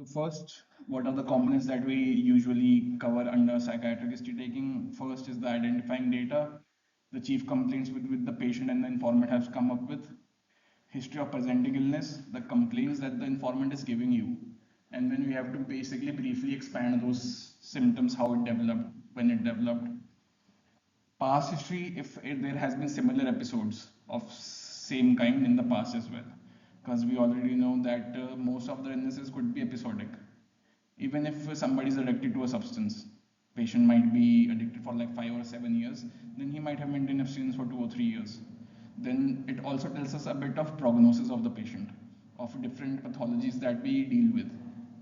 So first, what are the components that we usually cover under psychiatric history taking? First is the identifying data, the chief complaints with the patient and the informant has come up with, history of presenting illness, the complaints that the informant is giving you, and then we have to basically briefly expand those symptoms, how it developed, when it developed, past history, if there has been similar episodes of same kind in the past as well, because we already know that most of the illnesses could be episodic. Even if somebody is addicted to a substance, patient might be addicted for like 5 or 7 years, then he might have maintained abstinence for 2 or 3 years. Then it also tells us a bit of prognosis of the patient, of different pathologies that we deal with.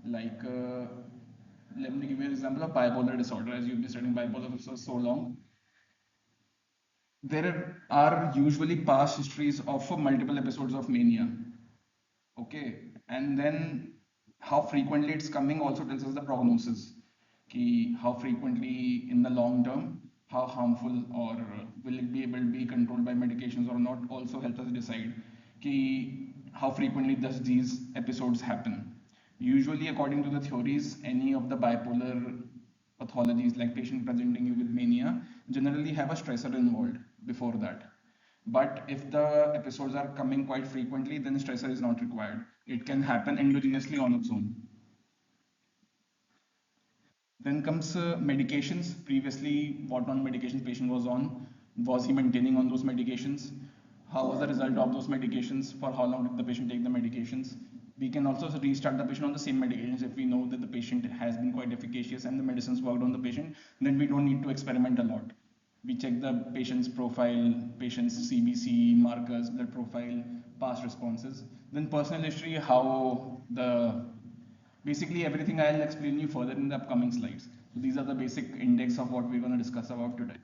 Like, let me give you an example of bipolar disorder. As you've been studying bipolar for so long, there are usually past histories of multiple episodes of mania. Okay, and then how frequently it's coming also tells us the prognosis. Ki how frequently in the long term, how harmful or will it be able to be controlled by medications or not, also helps us decide ki how frequently does these episodes happen. Usually, according to the theories, any of the bipolar pathologies like patient presenting you with mania generally have a stressor involved before that. But if the episodes are coming quite frequently, then stressor is not required. It can happen endogenously on its own. Then comes medications. Previously, what on medications patient was on? Was he maintaining on those medications? How was the result of those medications? For how long did the patient take the medications? We can also restart the patient on the same medications if we know that the patient has been quite efficacious and the medicines worked on the patient. Then we don't need to experiment a lot. We check the patient's profile, patient's CBC markers, blood profile, past responses. Then personal history, how the basically everything I'll explain you further in the upcoming slides. So these are the basic index of what we're going to discuss about today.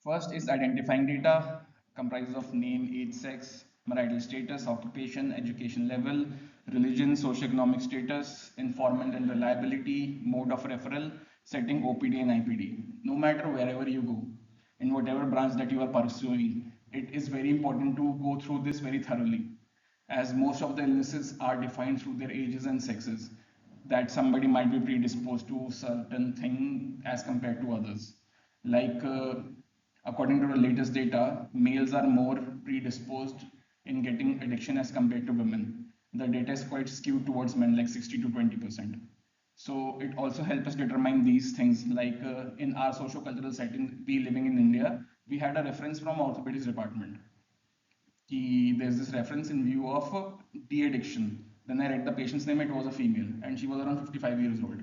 First is identifying data, comprises of name, age, sex, marital status, occupation, education level, religion, socioeconomic status, informant and reliability, mode of referral, setting OPD and IPD. No matter wherever you go, in whatever branch that you are pursuing, it is very important to go through this very thoroughly, as most of the illnesses are defined through their ages and sexes, that somebody might be predisposed to certain thing as compared to others. Like, according to the latest data, males are more predisposed in getting addiction as compared to women. The data is quite skewed towards men, like 60 to 20%. So it also helps us determine these things. Like, in our socio-cultural setting, we living in India, we had a reference from orthopedics department. There's this reference in view of de-addiction. Then I read the patient's name, it was a female, and she was around 55 years old.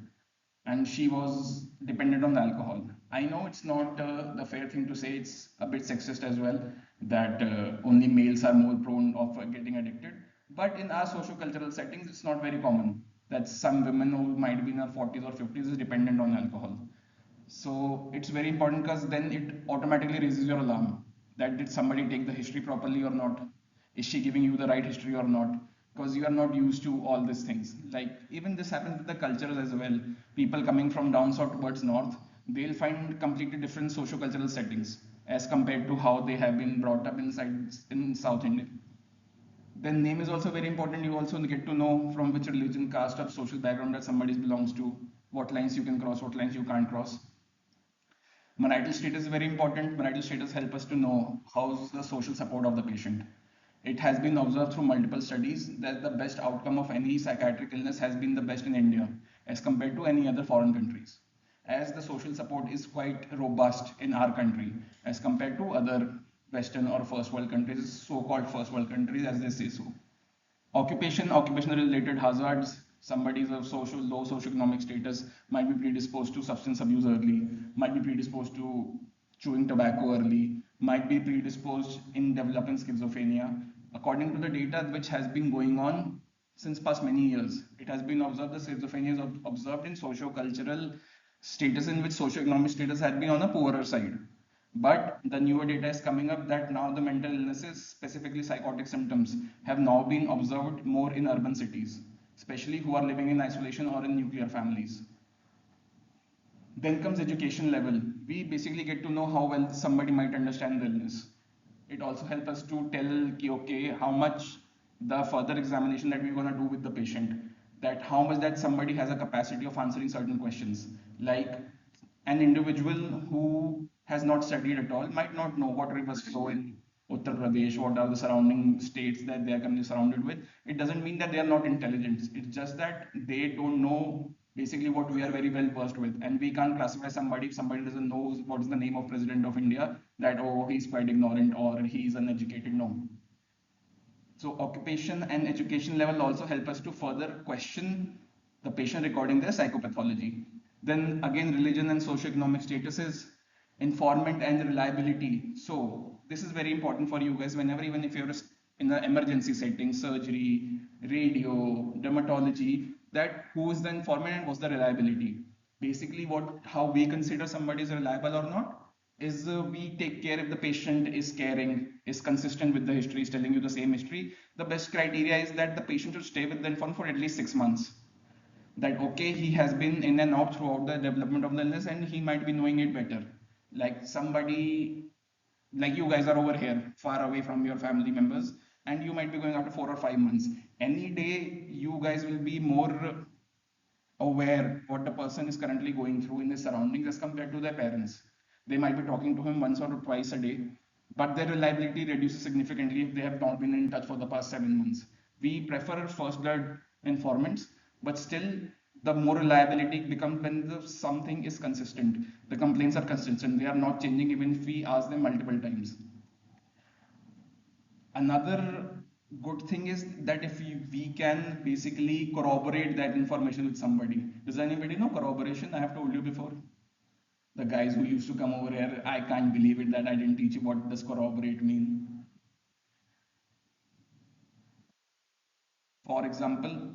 And she was dependent on the alcohol. I know it's not the fair thing to say, it's a bit sexist as well, that only males are more prone of getting addicted. But in our socio-cultural settings, it's not very common that some women who might be in their 40s or 50s is dependent on alcohol. So it's very important because then it automatically raises your alarm that did somebody take the history properly or not? Is she giving you the right history or not? Because you are not used to all these things. Like even this happens with the cultures as well. People coming from down south towards north, they'll find completely different socio-cultural settings as compared to how they have been brought up in South India. Then name is also very important. You also get to know from which religion, caste, or social background that somebody belongs to, what lines you can cross, what lines you can't cross. Marital status is very important. Marital status helps us to know how's the social support of the patient. It has been observed through multiple studies that the best outcome of any psychiatric illness has been the best in India as compared to any other foreign countries. As the social support is quite robust in our country as compared to other Western or first world countries, so-called first world countries as they say so. Occupational related hazards. Somebody is of low socioeconomic status might be predisposed to substance abuse early, might be predisposed to chewing tobacco early, might be predisposed in developing schizophrenia. According to the data which has been going on since past many years, it has been observed that schizophrenia is observed in socio-cultural status in which socioeconomic status had been on a poorer side. But the newer data is coming up that now the mental illnesses, specifically psychotic symptoms, have now been observed more in urban cities, especially who are living in isolation or in nuclear families. Then comes education level. We basically get to know how well somebody might understand the illness. It also helps us to tell, okay, how much the further examination that we're going to do with the patient, that how much that somebody has a capacity of answering certain questions. Like an individual who has not studied at all might not know what rivers flow in Uttar Pradesh, what are the surrounding states that they are currently surrounded with. It doesn't mean that they are not intelligent. It's just that they don't know basically what we are very well versed with. And we can't classify somebody if somebody doesn't know what is the name of President of India, that, oh, he's quite ignorant or he's uneducated. No. So occupation and education level also help us to further question the patient regarding their psychopathology. Then again, religion and socioeconomic statuses, informant and reliability. So this is very important for you guys whenever, even if you're in an emergency setting, surgery, radio, dermatology, that who is the informant and what's the reliability. Basically, how we consider somebody is reliable or not is we take care if the patient is caring, is consistent with the history, is telling you the same history. The best criteria is that the patient should stay with the informant for at least 6 months. That okay, he has been in and out throughout the development of the illness and he might be knowing it better. Like somebody, like you guys are over here, far away from your family members, and you might be going after 4 or 5 months. Any day, you guys will be more aware what the person is currently going through in his surroundings as compared to their parents. They might be talking to him once or twice a day, but their reliability reduces significantly if they have not been in touch for the past 7 months. We prefer first blood informants, but still the more reliability becomes when something is consistent. The complaints are consistent, they are not changing even if we ask them multiple times. Another good thing is that if we can basically corroborate that information with somebody. Does anybody know corroboration? I have told you before. The guys who used to come over here, I can't believe it that I didn't teach you what does corroborate mean. For example,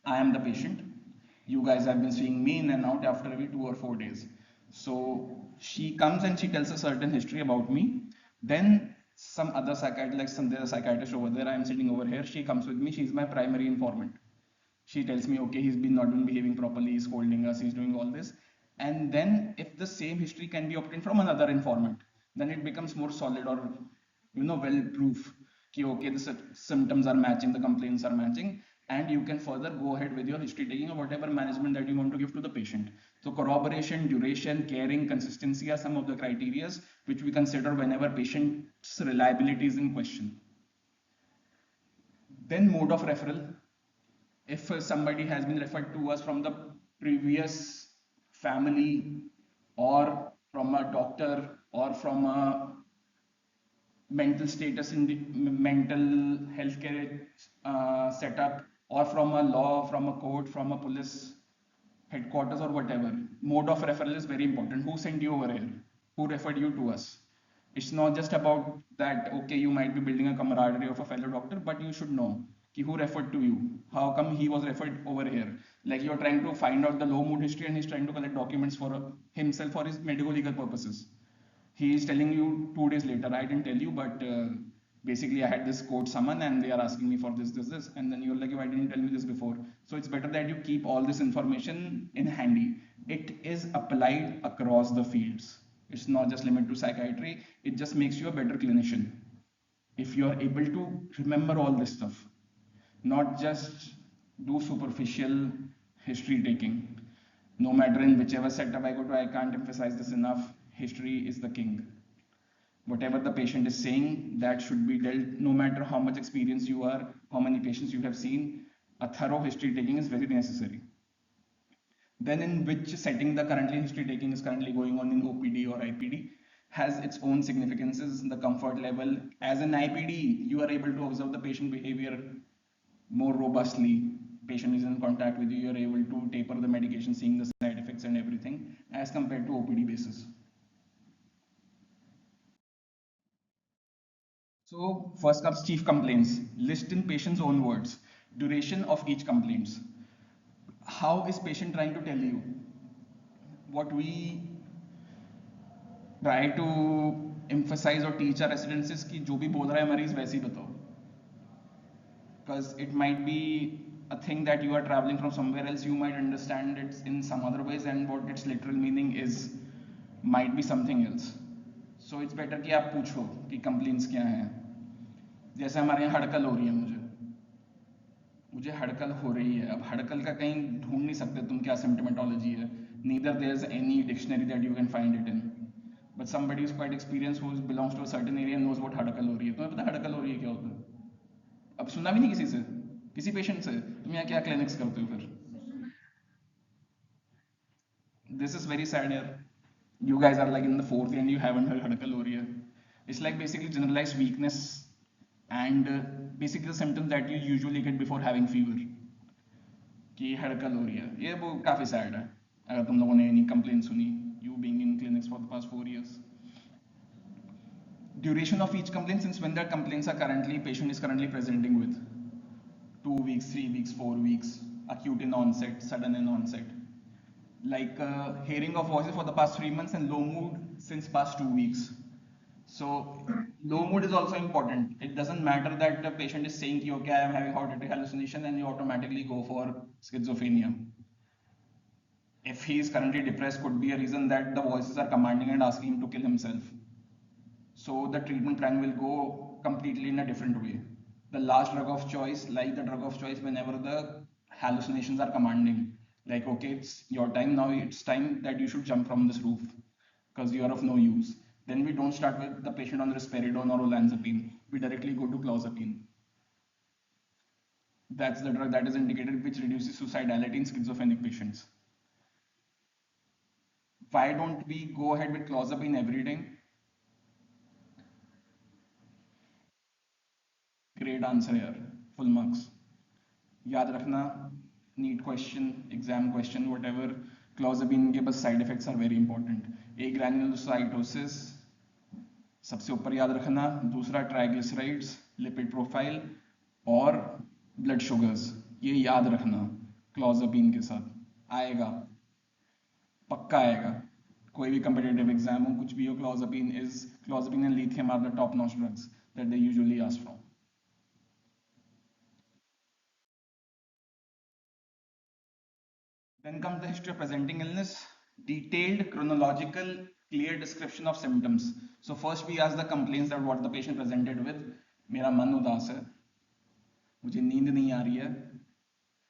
I am the patient. You guys have been seeing me in and out after every 2 or 4 days. So she comes and she tells a certain history about me. Then some other psychiatrist, like there's a psychiatrist over there, I'm sitting over here. She comes with me. She's my primary informant. She tells me, okay, he's been not been behaving properly. He's scolding us. He's doing all this. And then if the same history can be obtained from another informant, then it becomes more solid or well proof. Ki, okay, the symptoms are matching, the complaints are matching, and you can further go ahead with your history taking or whatever management that you want to give to the patient. So corroboration, duration, caring, consistency are some of the criteria which we consider whenever patient's reliability is in question. Then mode of referral. If somebody has been referred to us from the previous family or from a doctor or from a mental status in the mental healthcare setup or from a law, from a court, from a police headquarters or whatever. Mode of referral is very important. Who sent you over here? Who referred you to us? It's not just about that, okay, you might be building a camaraderie of a fellow doctor, but you should know who referred to you. How come he was referred over here? Like you're trying to find out the low mood history and he's trying to collect documents for himself for his medical legal purposes. He is telling you 2 days later, I didn't tell you, but basically I had this court summon and they are asking me for this, and then you're like, why didn't you tell me this before? So it's better that you keep all this information in handy. It is applied across the fields. It's not just limited to psychiatry. It just makes you a better clinician if you are able to remember all this stuff, not just do superficial history taking. No matter in whichever setup I go to, I can't emphasize this enough. History is the king. Whatever the patient is saying, that should be dealt, no matter how much experience you are, how many patients you have seen. A thorough history taking is very necessary. Then in which setting the currently history taking is currently going on in OPD or IPD has its own significances, the comfort level. As an IPD, you are able to observe the patient behavior more robustly. Patient is in contact with you, you're able to taper the medication, seeing the side effects and everything, as compared to OPD basis. So first comes chief complaints. List in patient's own words. Duration of each complaints. How is patient trying to tell you? What we try to emphasize or teach our residents is कि जो भी बोल रहा है मरीज वैसे ही बताओ. Because it might be a thing that you are traveling from somewhere else, you might understand it in some other ways, and what its literal meaning is might be something else. So it's better कि आप पूछो कि complaints क्या हैं. जैसे हमारे यहाँ हड़कल हो रही है मुझे, मुझे हड़कल हो रही है, अब हड़कल का कहीं ढूंढ नहीं सकते तुम क्या सिम्टोमेटोलॉजी है, neither there is any dictionary that you can find it in, but somebody is quite experience who belongs to a certain area knows what हड़कल हो रही है। तुम्हें पता है हड़कल हो रही है क्या होता है? अब सुना भी नहीं किसी से, किसी पेशेंट से, तुम यहाँ क्या क्लिनिक्स करते हो फिर? दिस इज वेरी सैड यार, you guys are like in the fourth and you haven't heard हड़कल हो रही है। It's like basically generalized weakness and basically the symptoms that you usually get before having fever, कि हड़कल हो रही है, ये वो काफ़ी सैड है अगर तुम लोगों ने नहीं कंप्लेन सुनी, you being in clinics for the past 4 years. Duration of each complaint, since when the complaints are currently, patient is currently presenting with 2 weeks, 3 weeks, 4 weeks, acute in onset, sudden in onset. Like hearing of voices for the past 3 months and low mood since past 2 weeks. So low mood is also important. It doesn't matter that the patient is saying, okay, I am having auditory hallucination, and you automatically go for schizophrenia. If he is currently depressed, could be a reason that the voices are commanding and asking him to kill himself. So the treatment plan will go completely in a different way. The last drug of choice, like the drug of choice, whenever the hallucinations are commanding, like, okay, it's your time now, it's time that you should jump from this roof because you are of no use. Then we don't start with the patient on risperidone or olanzapine. We directly go to clozapine. That's the drug that is indicated which reduces suicidality in schizophrenic patients. Why don't we go ahead with clozapine every day? Great answer here. Full marks. याद रखना, NEET question, exam question, whatever, clozapine के बस side effects are very important. एक granulocytosis सबसे ऊपर याद रखना, दूसरा ट्राइग्लिसराइड्स, लिपिड प्रोफाइल और ब्लड शुगर्स, ये याद रखना क्लोजाबिन के साथ। आएगा, पक्का आएगा, कोई भी कंपिटिटिव एग्जाम हो, कुछ भी हो, clozapine and lithium are the top notch drugs that they usually ask from. Then comes the history of presenting illness, detailed, chronological, clear description of symptoms. So first we ask the complaints that what the patient presented with. मेरा मन उदास है, मुझे नींद नहीं आ रही है,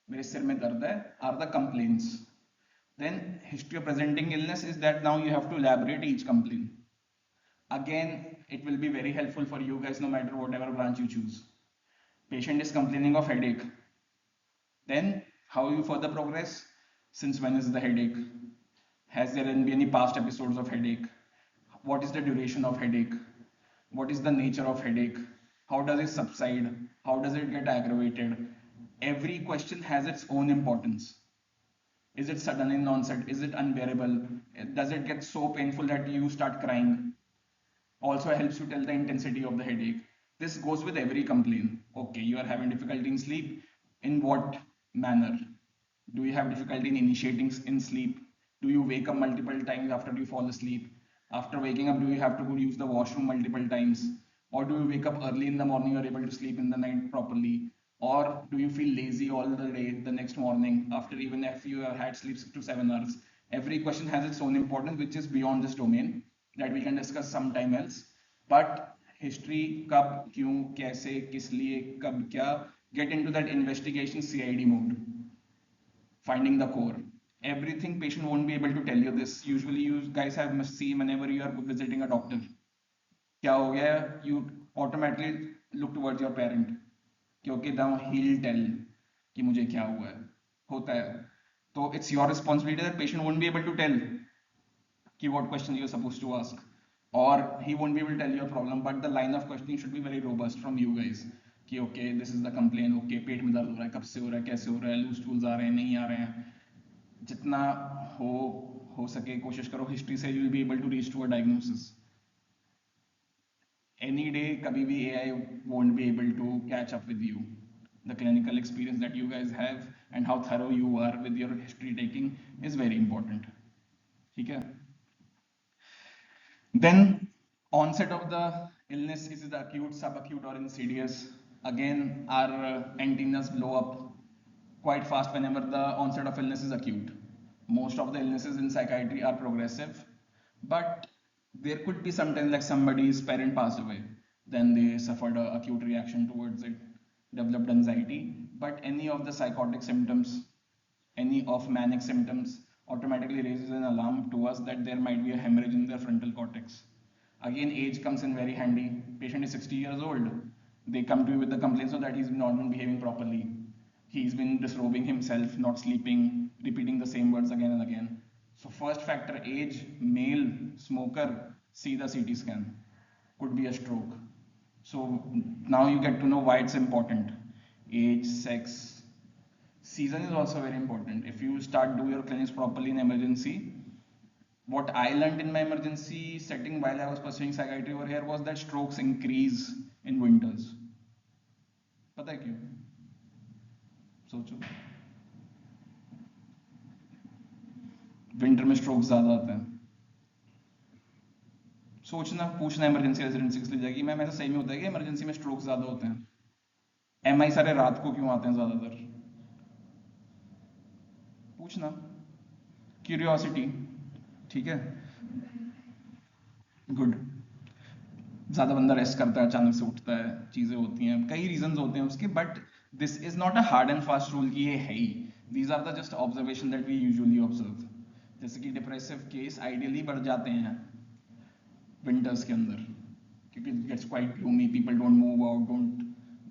मेरे सिर में दर्द है, are the complaints. Then history of presenting illness is that now you have to elaborate each complaint. Again, it will be very helpful for you guys no matter whatever branch you choose. Patient is complaining of headache. Then how you further progress? Since when is the headache? Has there been any past episodes of headache? What is the duration of headache? What is the nature of headache? How does it subside? How does it get aggravated? Every question has its own importance. Is it sudden in onset? Is it unbearable? Does it get so painful that you start crying? Also helps to tell the intensity of the headache. This goes with every complaint. Okay, you are having difficulty in sleep. In what manner? Do you have difficulty in initiating in sleep? Do you wake up multiple times after you fall asleep? After waking up, do you have to use the washroom multiple times? Or do you wake up early in the morning, you're able to sleep in the night properly? Or do you feel lazy all the day the next morning after even if you have had sleep 6 to 7 hours? Every question has its own importance, which is beyond this domain that we can discuss sometime else. But history, कब, क्यों, कैसे, किस लिए, कब, क्या, get into that investigation CID mode, finding the core. Everything patient won't be able to tell you this. Usually you guys have must see whenever you are visiting a doctor. क्या हो गया? You automatically look towards your parent क्योंकि now he'll tell कि मुझे क्या हुआ है, होता है। तो it's your responsibility that patient won't be able to tell कि what question you're supposed to ask, or he won't be able to tell your problem, but the line of questioning should be very robust from you guys कि okay, this is the complaint, okay, पेट में दर्द हो रहा है, कब से हो रहा है, कैसे हो रहा है, लूज टूल्स आ रहे हैं, नहीं आ रहे हैं, जितना हो सके कोशिश करो हिस्ट्री से, you will be able to reach to a diagnosis. Any day kabhi bhi AI won't be able to catch up with you. The clinical experience that you guys have and how thorough you are with your history taking is very important. ठीक है? Then onset of the illness, is it acute, subacute, or insidious? Again, our antennas blow up quite fast whenever the onset of illness is acute. Most of the illnesses in psychiatry are progressive, but there could be sometimes like somebody's parent passed away, then they suffered an acute reaction towards it. developed anxiety, but any of the psychotic symptoms, any of manic symptoms automatically raises an alarm to us that there might be a hemorrhage in their frontal cortex. Again, age comes in very handy. Patient is 60 years old. They come to you with the complaint so that he's not been behaving properly. He's been disrobing himself, not sleeping, repeating the same words again and again. So first factor, age, male, smoker, see the CT scan. Could be a stroke. So now you get to know why it's important. Age, sex, season is also very important. If you start do your clinics properly in emergency, what I learned in my emergency setting while I was pursuing psychiatry over here was that strokes increase in winters. पता है क्यों? सोचो. Winter में strokes ज्यादा आते हैं. सोचना, पूछना इमरजेंसी रेजिडेंसी किस लिए जाएगी. मैं ऐसा सही में होता है कि इमरजेंसी में स्ट्रोक्स ज्यादा होते हैं. एमआई सारे रात को क्यों आते हैं ज्यादातर? पूछना, क्यूरियोसिटी. ठीक है, गुड. ज्यादा बंदा रेस्ट करता है, अचानक से उठता है, चीजें होती हैं, कई रीजंस होते हैं उसके, but this is not a hard and fast rule कि ये है ही. These are the just observation that we usually observe. जैसे कि डिप्रेसिव केस आइडियली बढ़ जाते हैं विंटर्स के अंदर, क्योंकि it gets quite gloomy, people don't move out, don't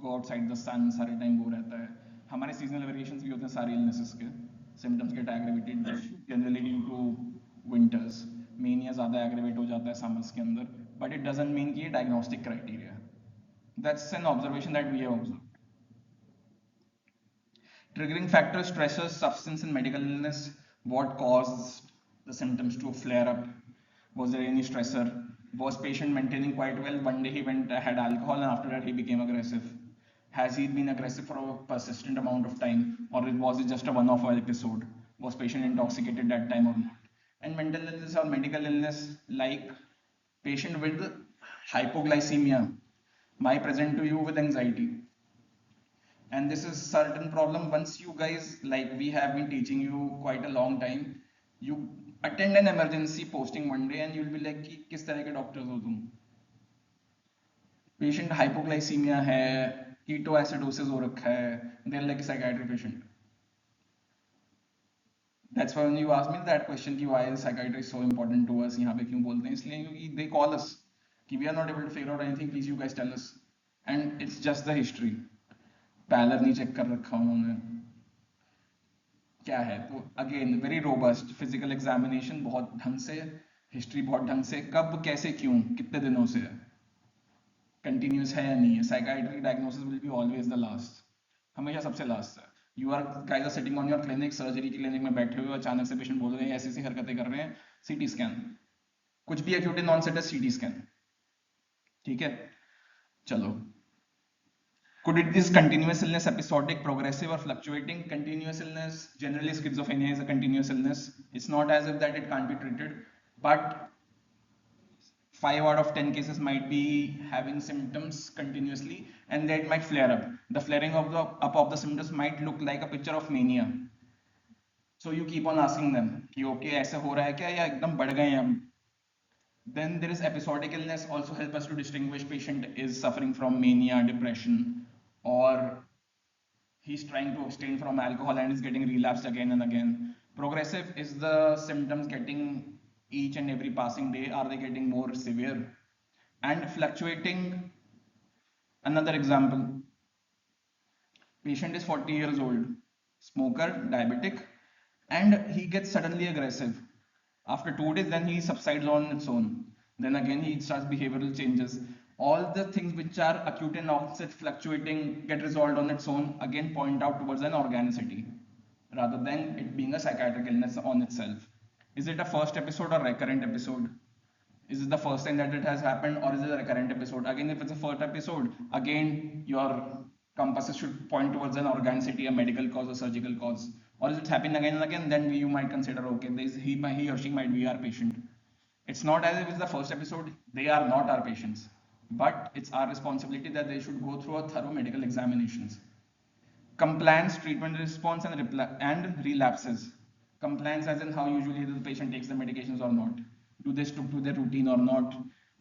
go outside the sun, सारे टाइम वो रहता है. हमारे सीजनल वेरिएशंस भी होते हैं सारे इलनेसेस के. Symptoms get aggravated generally due to winters. Mania ज़्यादा एग्रेवेट हो जाता है समर्स के अंदर, बट इट डजंट मीन कि ये diagnostic criteria. That's an observation that we have observed. Triggering factors, stressors, substance and medical illness. What caused the symptoms to flare up? Was there any stressor? Was patient maintaining quite well? One day he went had alcohol and after that he became aggressive. Has he been aggressive for a persistent amount of time, or was it just a one-off episode? Was patient intoxicated that time or not? And mental illness or medical illness, like patient with hypoglycemia might present to you with anxiety. And this is certain problem. Once you guys, like we have been teaching you quite a long time, you attend an emergency posting one day and you'll be like कि किस तरह के doctors हो तुम. Patient hypoglycaemia है, keto acidosis हो रखा है, they are like psychiatry patient. That's why when you ask me that question कि why is psychiatry so important to us, यहाँ पे क्यों बोलते हैं, इसलिए क्योंकि they call us कि we are not able to figure out anything, please you guys tell us. And it's just the history. Pallor नहीं चेक कर रखा उन्होंने, क्या है. तो again very robust physical examination, बहुत ढंग से, हिस्ट्री बहुत ढंग से, कब कैसे क्यों कितने दिनों से है, कंटिन्यूस है या नहीं है. Psychiatry diagnosis will be always the last, हमेशा सबसे लास्ट है. You are guys are sitting on your clinic, surgery clinic में बैठे हुए, अचानक से पेशेंट बोल रहे हैं ऐसी ऐसी हरकतें कर रहे हैं, सीटी स्कैन. कुछ भी एक्यूट नॉन सेट है, सीटी स्कैन. ठीक है, चलो. Could it is continuous illness episodic, progressive or fluctuating? Continuous illness, generally schizophrenia is a continuous illness. It's not as if that it can't be treated, but 5 out of 10 cases might be having symptoms continuously and that might flare up. The flaring of the up of the symptoms might look like a picture of mania. So you keep on asking them कि okay ऐसे हो रहा है क्या या एकदम बढ़ गए हैं हम. Then there is episodic illness, also help us to distinguish patient is suffering from mania, depression, or he's trying to abstain from alcohol and is getting relapsed again and again. Progressive is the symptoms getting each and every passing day, are they getting more severe? And fluctuating, another example, patient is 40 years old, smoker, diabetic, and he gets suddenly aggressive. After 2 days, then he subsides on its own. Then again he starts behavioral changes. All the things which are acute and onset fluctuating get resolved on its own, again point out towards an organicity rather than it being a psychiatric illness on itself. Is it a first episode or recurrent episode? Is it the first time that it has happened, or is it a recurrent episode? Again, if it's a first episode, again your compasses should point towards an organicity, a medical cause, a surgical cause. Or is it happening again and again? Then you might consider okay, he or she might be our patient. It's not as if it's the first episode, they are not our patients, but it's our responsibility that they should go through a thorough medical examinations. Compliance, treatment response, and relapses. Compliance as in how usually the patient takes the medications or not. Do they stick to their routine or not?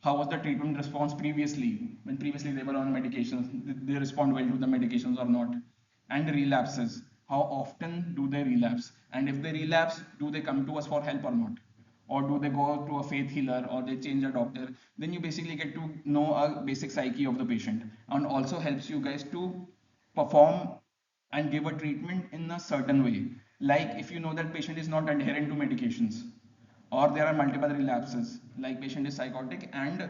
How was the treatment response previously? When previously they were on medications, did they respond well to the medications or not? And relapses. How often do they relapse? And if they relapse, do they come to us for help or not? Or do they go to a faith healer or they change a doctor? Then you basically get to know a basic psyche of the patient, and also helps you guys to perform and give a treatment in a certain way. Like if you know that patient is not adherent to medications, or there are multiple relapses, like patient is psychotic and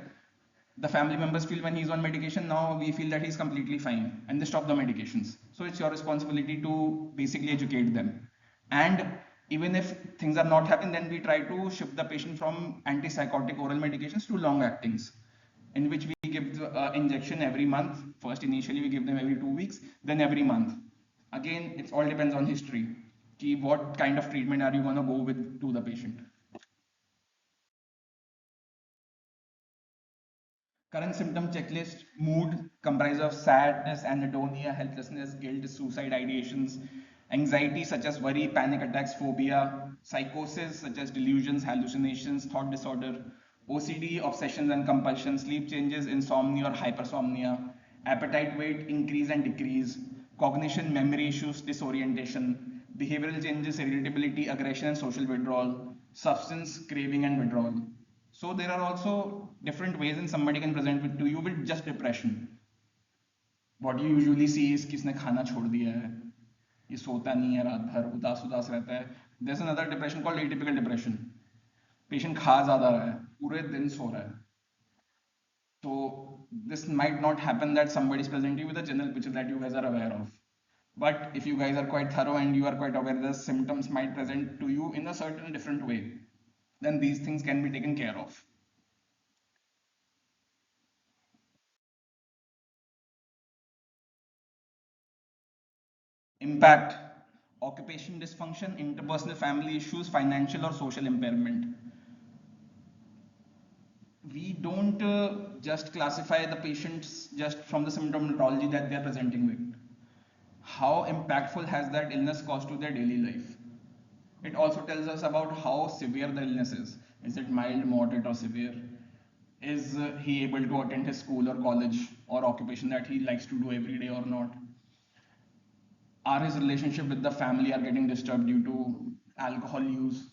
the family members feel when he's on medication, now we feel that he's completely fine and they stop the medications. So it's your responsibility to basically educate them. And even if things are not happening, then we try to shift the patient from antipsychotic oral medications to long actings, in which we give the injection every month. First, initially, we give them every 2 weeks, then every month. Again, it all depends on history. What kind of treatment are you going to go with to the patient? Current symptom checklist: mood comprised of sadness, anhedonia, helplessness, guilt, suicide ideations, anxiety such as worry, panic attacks, phobia, psychosis such as delusions, hallucinations, thought disorder, OCD, obsessions and compulsions, sleep changes, insomnia or hypersomnia, appetite, weight increase and decrease, cognition, memory issues, disorientation, behavioral changes, irritability, aggression and social withdrawal, substance craving and withdrawal. So there are also different ways in somebody can present with to you with just depression. What you usually see is कि इसने खाना छोड़ दिया है, ये सोता नहीं है, रात भर उदास उदास रहता है. There's another depression called atypical depression. Patient खा ज़्यादा रहा है, पूरे दिन सो रहा है. So this might not happen that somebody is presenting you with a general picture that you guys are aware of. But if you guys are quite thorough and you are quite aware, the symptoms might present to you in a certain different way, then these things can be taken care of. Impact: occupation dysfunction, interpersonal family issues, financial or social impairment. We don't just classify the patients just from the symptomatology that they are presenting with. How impactful has that illness caused to their daily life? It also tells us about how severe the illness is. Is it mild, moderate, or severe? Is he able to attend his school or college or occupation that he likes to do every day or not? Are his relationship with the family are getting disturbed due to alcohol use?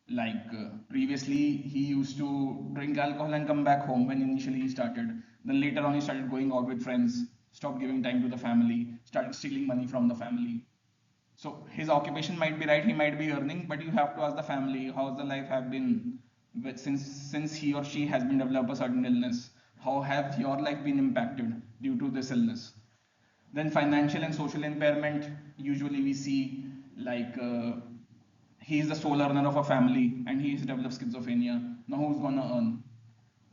Like previously, he used to drink alcohol and come back home when initially he started. Then later on, he started going out with friends, stopped giving time to the family, started stealing money from the family. So his occupation might be right, he might be earning, but you have to ask the family, how's the life have been since he or she has been developed a certain illness? How have your life been impacted due to this illness? Then financial and social impairment, usually we see like he is the sole earner of a family and he's developed schizophrenia. Now who's gonna earn?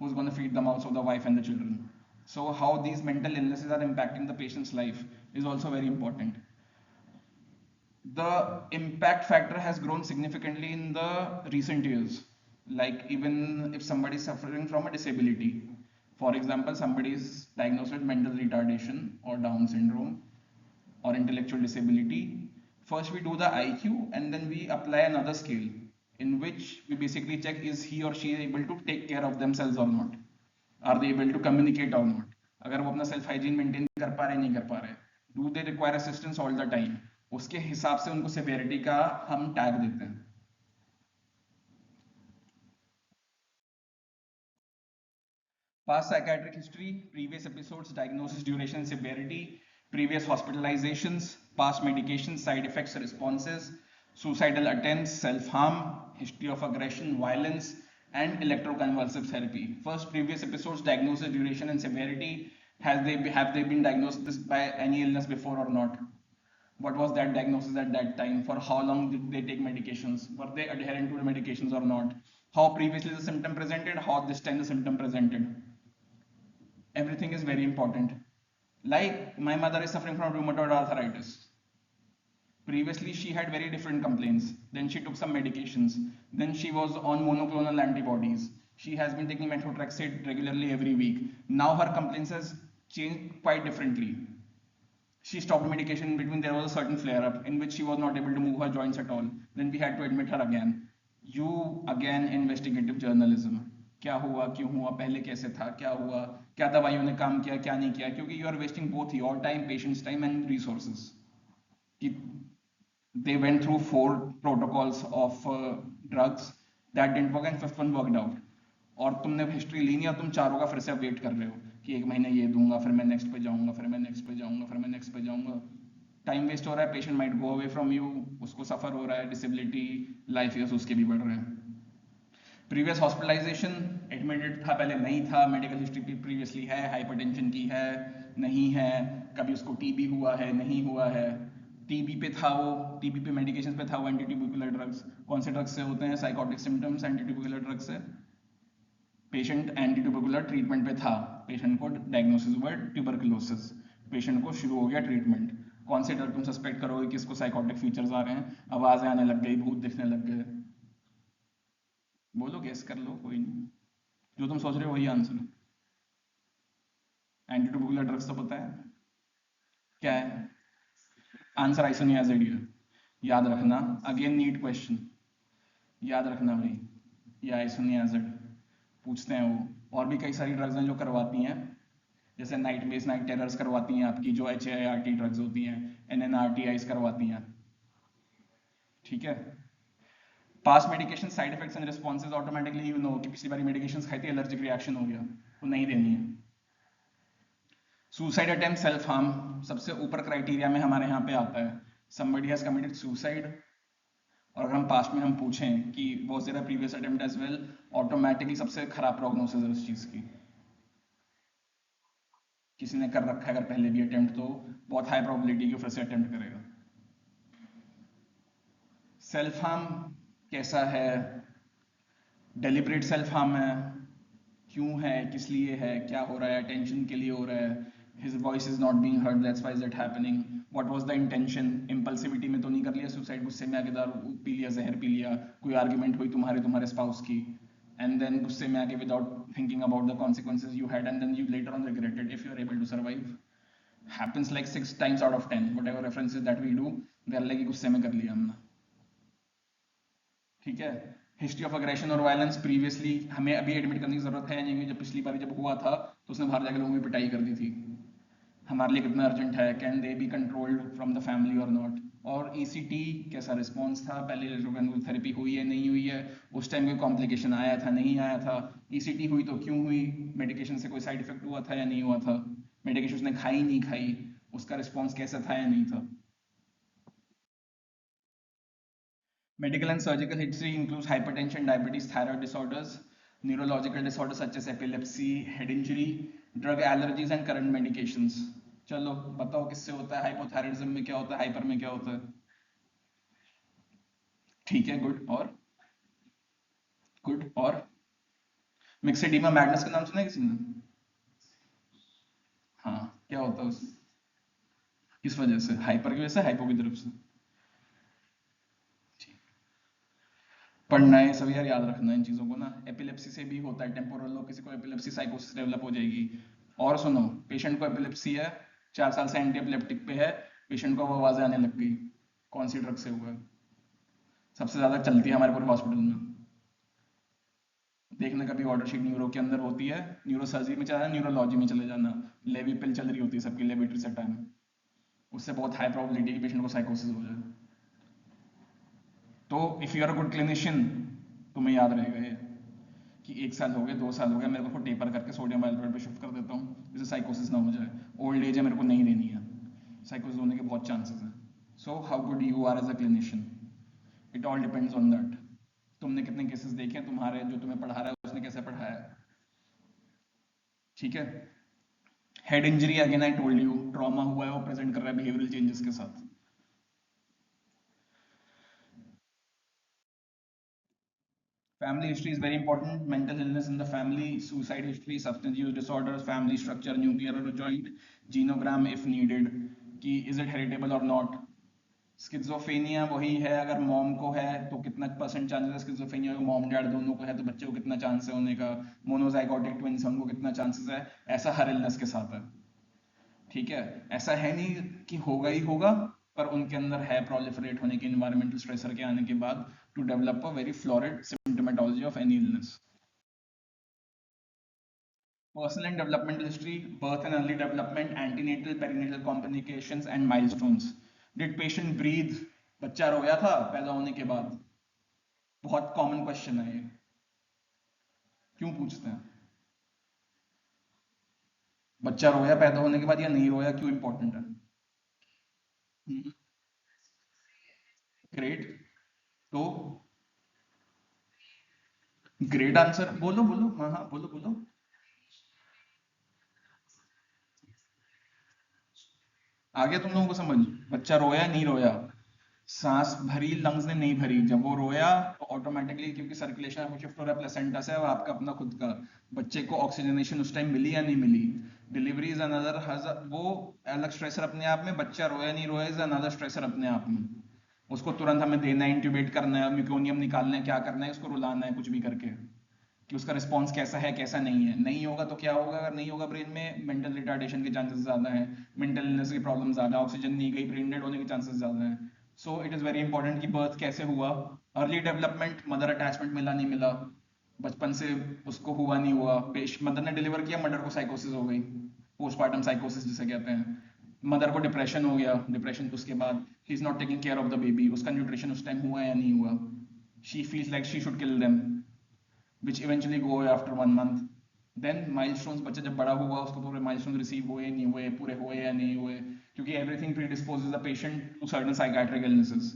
Who's gonna feed the mouths of the wife and the children? So how these mental illnesses are impacting the patient's life is also very important. The impact factor has grown significantly in the recent years. Like even if somebody is suffering from a disability, for example, somebody is diagnosed with mental retardation or Down syndrome or intellectual disability, first we do the IQ and then we apply another scale in which we basically check is he or she able to take care of themselves or not. Are they able to communicate or not? अगर वो अपना self hygiene maintain कर पा रहे नहीं कर पा रहे, do they require assistance all the time, उसके हिसाब से उनको सेवेरिटी का हम टैग देते हैं. Past psychiatric history, previous episodes, diagnosis, duration, severity, previous hospitalizations, past medications, side effects, responses, suicidal attempts, self-harm, history of aggression, violence, and electroconvulsive therapy. First, previous episodes, diagnosis, duration, and severity. Have they been diagnosed by any illness before or not? What was that diagnosis at that time? For how long did they take medications? Were they adherent to the medications or not? How previously the symptom presented? How this time the symptom presented? Everything is very important. Like my mother is suffering from rheumatoid arthritis. Previously, she had very different complaints. Then she took some medications. Then she was on monoclonal antibodies. She has been taking methotrexate regularly every week. Now her complaints has changed quite differently. She stopped medication in between. There was a certain flare up in which she was not able to move her joints at all. Then we had to admit her again. You again investigative journalism. क्या हुआ, क्यों हुआ, पहले कैसे था, क्या हुआ, क्या दवाइयों ने काम किया, क्या नहीं किया, क्योंकि you are wasting both your time, patients time and resources. कि they went through 4 protocols of drugs that didn't work and fifth one worked out, और तुमने हिस्ट्री ली नहीं और तुम चारों का फिर से वेट कर रहे हो कि 1 महीने ये दूंगा, फिर मैं नेक्स्ट पे जाऊंगा, फिर मैं नेक्स्ट पे जाऊंगा, फिर मैं नेक्स्ट पे जाऊंगा। टाइम वेस्ट हो रहा है, patient might go away from you, उसको सफर हो रहा है, डिसेबिलिटी, लाइफ ईयर्स उसके भी बढ़ रहे हैं। प्रीवियस हॉस्पिटलाइजेशन, एडमिटेड था पहले, नहीं था, मेडिकल हिस्ट्री प्रीवियसली है, हाइपरटेंशन की है, नहीं है, कभी उसको टीबी हुआ है, नहीं हुआ है, टीबी पे था वो, टीबी पे मेडिकेशन पे था वो, एंटीट्यूबिकुलर ड्रग्स, कौन से ड्रग्स से होते हैं साइकोटिक सिम्टम्स एंटीट्यूबिकुलर ड्रग्स से, पेशेंट एंटीट्यूबिकुलर ट्रीटमेंट पे था, पेशेंट को डायग्नोसिस हुआ ट्यूबरकुलोसिस, पेशेंट को शुरू हो गया ट्रीटमेंट, कौन से ड्रग तुम सस्पेक्ट करोगे कि इसको साइकोटिक फीचर्स आ रहे हैं, आवाजें आने लग गई, भूत दिखने लग गए, बोलो, गेस कर लो, कोई नहीं, जो तुम सोच रहे हो वही आंसर है। एंटीट्यूबिकुलर ड्रग्स तो पता है क्या है, आंसर आइसोनियाजिड है, याद रखना, अगेन नीट क्वेश्चन, याद रखना भाई, ये आइसोनियाजिड पूछते हैं वो। और भी कई सारी ड्रग्स हैं जो करवाती हैं, जैसे नाइट बेस नाइट टेरर्स करवाती हैं आपकी, जो HART ड्रग्स होती हैं, NNRTIs करवाती हैं, ठीक है। Past medication side effects and responses, automatically you know कि पिछली बारी मेडिकेशन खाई थी, एलर्जिक रिएक्शन हो गया, तो नहीं देनी है। सुसाइड अटेम्प्ट, सेल्फ हार्म, सबसे ऊपर क्राइटेरिया में हमारे यहाँ पे आता है, somebody has committed suicide, और अगर हम पास्ट में हम पूछें कि was there a previous attempt as well, automatically सबसे खराब प्रोग्नोसिस है उस चीज की, किसी ने कर रखा है अगर पहले भी अटेम्प्ट, तो बहुत हाई प्रोबेबिलिटी कि फिर से अटेम्प्ट करेगा। सेल्फ हार्म कैसा है, डेलिबरेट सेल्फ हार्म है, क्यों है, किस लिए है, क्या हो रहा है, अटेंशन के लिए हो रहा है, his voice is not being heard, that's why is that happening, what was the intention, impulsivity में तो नहीं कर लिया सुसाइड, गुस्से में आके दारू पी लिया, जहर पी लिया, कोई आर्ग्यूमेंट हुई तुम्हारे स्पाउस की, and then गुस्से में आके without thinking about the consequences you had, and then you later on regretted, if you are able to survive, happens like 6 times out of 10, whatever references that we do, they are like गुस्से में कर लिया हमने, ठीक है। History of aggression और violence, previously हमें अभी एडमिट करने की जरूरत है नहीं, जब पिछली बार जब हुआ था तो उसने बाहर जाकर लोगों की पिटाई कर दी थी, हमारे लिए कितना अर्जेंट है, can they be controlled from the family और नॉट। और ECT कैसा रिस्पॉन्स था, पहले इलेक्ट्रोकैन्युलर थेरेपी हुई है, नहीं हुई है, उस टाइम कोई कॉम्प्लिकेशन आया था, नहीं आया था, ECT हुई तो क्यों हुई, मेडिकेशन से कोई साइड इफेक्ट हुआ था या नहीं हुआ था, मेडिकेशन उसने खाई नहीं खाई, उसका रिस्पॉन्स कैसा था या नहीं था। Medical and surgical history includes hypertension, diabetes, thyroid disorders, neurological disorders such as epilepsy, head injury, drug allergies and current medications. चलो बताओ किससे होता है, हाइपोथायराइडिज्म में क्या होता है, हाइपर में क्या होता है, ठीक है, गुड, और गुड, और मिक्सेडीमा मैग्नस का नाम सुना है किसी ने, हाँ, क्या होता है उसमें, किस वजह से, हाइपर की वजह से, हाइपो की तरफ से, पढ़ना है सब यार, याद रखना इन चीज़ों को ना। एपिलेप्सी से भी होता है टेम्पोरल लोब, किसी को एपिलेप्सी साइकोसिस डेवलप हो जाएगी। और सुनो, पेशेंट को एपिलेप्सी है, 4 साल से एंटी एपिलेप्टिक पे है, पेशेंट को आवाज़ें आने लग गई, कौन सी ड्रग से हुआ है, सबसे ज़्यादा चलती है हमारे पूरे हॉस्पिटल में, देखना कभी ऑर्डर शीट न्यूरो के अंदर होती है, न्यूरो सर्जरी में चला जाना, न्यूरोलॉजी में चले जाना, लेवी पिल चल रही होती है सबकी, लेविट्रिसेटाम, उससे बहुत हाई प्रोबेबिलिटी कि पेशेंट को साइकोसिस हो जाए। तो if you are a good clinician, तुम्हें याद रहेगा ये कि 1 साल हो गए, 2 साल हो गए, मेरे को टेपर करके सोडियम वाइलप्रोट पे शिफ्ट कर देता हूँ, जिससे साइकोसिस ना हो जाए, ओल्ड एज है, मेरे को नहीं देनी है, साइकोसिस होने के बहुत चांसेस हैं। So how good you are as a clinician, it all depends on that, तुमने कितने केसेस देखे हैं, तुम्हारे जो तुम्हें पढ़ा रहा है उसने कैसे पढ़ाया है, ठीक है। Head injury, again I told you, trauma हुआ है, वो प्रेजेंट कर रहा है बिहेवियरल चेंजेस के साथ। Family history is very important. Mental illness in the family, suicide history, substance use disorders, family structure, nuclear or joint, genogram if needed, कि is it heritable or not. Schizophrenia वही है, अगर mom को है तो कितना परसेंट चांसेस है schizophrenia को, मॉम डैड दोनों को है तो बच्चे को कितना चांस है होने का, मोनोजाइगोटिक ट्विंस है उनको कितना चांसेस है, ऐसा हर इलनेस के साथ है, ठीक है। ऐसा है नहीं कि होगा ही होगा, पर उनके अंदर है प्रोलिफरेट होने के, इन्वायरमेंटल स्ट्रेसर के आने के बाद, to develop a very florid symptomatology of any illness. Personal and developmental history, birth and early development, antenatal, perinatal complications and milestones. Did patient breathe? बच्चा रोया था पैदा होने के बाद? बहुत कॉमन क्वेश्चन है ये, क्यों पूछते हैं? बच्चा रोया पैदा होने के बाद या नहीं रोया, क्यों इंपॉर्टेंट है? ग्रेट। तो ग्रेट आंसर, बोलो बोलो, हाँ हाँ बोलो बोलो। आगे तुम लोगों को समझ, बच्चा रोया नहीं रोया, सांस भरी लंग्स ने नहीं भरी, जब वो रोया तो ऑटोमेटिकली क्योंकि सर्कुलेशन आपको शिफ्ट हो रहा है प्लेसेंटा से, अब आपका अपना खुद का बच्चे को ऑक्सीजनेशन उस टाइम मिली या नहीं मिली। डिलीवरी इज अनदर वो अलग स्ट्रेसर अपने आप में, बच्चा रोया नहीं रोया इज अनदर स्ट्रेसर अपने आप में। उसको तुरंत हमें देना है, इंट्यूबेट करना है, म्यूकोनियम निकालना है, क्या करना है, उसको रुलाना है कुछ भी करके, कि उसका रिस्पॉन्स कैसा है कैसा नहीं है। नहीं होगा तो क्या होगा, अगर नहीं होगा ब्रेन में मेंटल रिटार्डेशन के चांसेस ज़्यादा हैं, मेंटल इलनेस की प्रॉब्लम ज़्यादा, ऑक्सीजन नहीं गई ब्रेन डेड होने के चांसेस ज़्यादा हैं। So it is very important कि बर्थ कैसे हुआ, अर्ली डेवलपमेंट, मदर अटैचमेंट मिला नहीं मिला, बचपन से उसको हुआ नहीं हुआ, मदर ने डिलीवर किया, मदर को साइकोसिस हो गई, पोस्टमार्टम साइकोसिस जिसे कहते हैं, मदर को डिप्रेशन हो गया, डिप्रेशन उसके बाद he is not taking care of the baby, उसका न्यूट्रिशन उस टाइम हुआ या नहीं हुआ, she feels like she should kill them, which eventually go away after 1 month. Then milestones, बच्चा जब बड़ा हुआ उसको पूरे milestones रिसीव हुए नहीं हुए, पूरे हुए या नहीं हुए, क्योंकि everything predisposes the patient to certain psychiatric illnesses.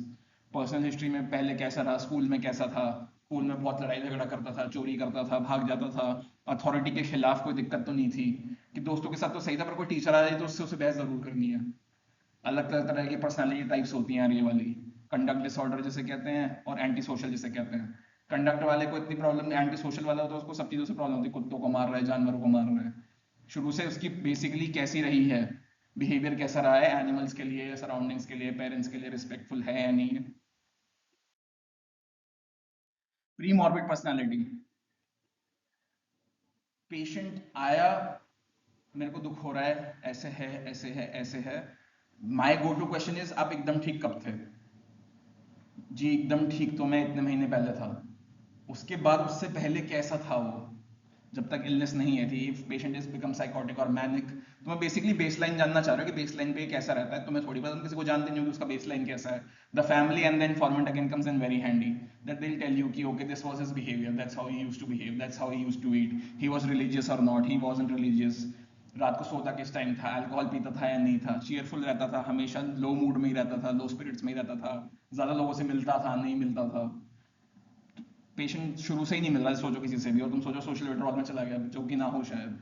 Personal history में पहले कैसा रहा, स्कूल में कैसा था, स्कूल में बहुत लड़ाई झगड़ा करता था, चोरी करता था, भाग जाता था, अथॉरिटी के खिलाफ कोई दिक्कत तो नहीं थी, कि दोस्तों के साथ तो सही था पर कोई टीचर आ जाए तो उससे उसे बहस जरूर करनी है। अलग अलग तरह की पर्सनालिटी टाइप्स होती हैं यार ये वाली, कंडक्ट डिसऑर्डर जिसे कहते हैं और एंटी सोशल जिसे कहते हैं। कंडक्ट वाले को इतनी प्रॉब्लम नहीं, एंटी सोशल वाला होता है उसको सब चीज़ों से प्रॉब्लम होती है, कुत्तों को मार रहा है, जानवरों को मार रहा है। शुरू से उसकी बेसिकली कैसी रही है, बिहेवियर कैसा रहा है एनिमल्स के लिए, सराउंडिंग्स के लिए, पेरेंट्स के लिए रिस्पेक्टफुल है या नहीं है। प्री मॉर्बिड पर्सनैलिटी, पेशेंट आया, मेरे को दुख हो रहा है, ऐसे है ऐसे है ऐसे है, माई गो टू क्वेश्चन इज आप एकदम ठीक कब थे? जी एकदम ठीक तो मैं इतने महीने पहले था। उसके बाद उससे पहले कैसा था वो, जब तक इलनेस नहीं है थी, if patient is become psychotic और मैनिक, तो मैं बेसिकली बेसलाइन जानना चाह रहा हूँ कि बेसलाइन पे कैसा रहता है। तो मैं थोड़ी बहुत किसी को जानते नहीं हूँ कि उसका बेसलाइन कैसा है। The family and the informant again comes in very handy, that they will tell you कि okay this was his behaviour, that's how he used to behave, that's how he used to eat, he was religious और not, he wasn't religious, रात को सोता किस time था, alcohol पीता था या नहीं था, चीयरफुल रहता था, हमेशा लो मूड में ही रहता था, लो स्पिरिट्स में ही रहता था, ज्यादा लोगों से मिलता था नहीं मिलता था। पेशेंट शुरू से ही नहीं मिल रहा है, सोचो किसी से भी, और तुम सोचो सोशल विड्रॉल में चला गया जो कि ना हो शायद।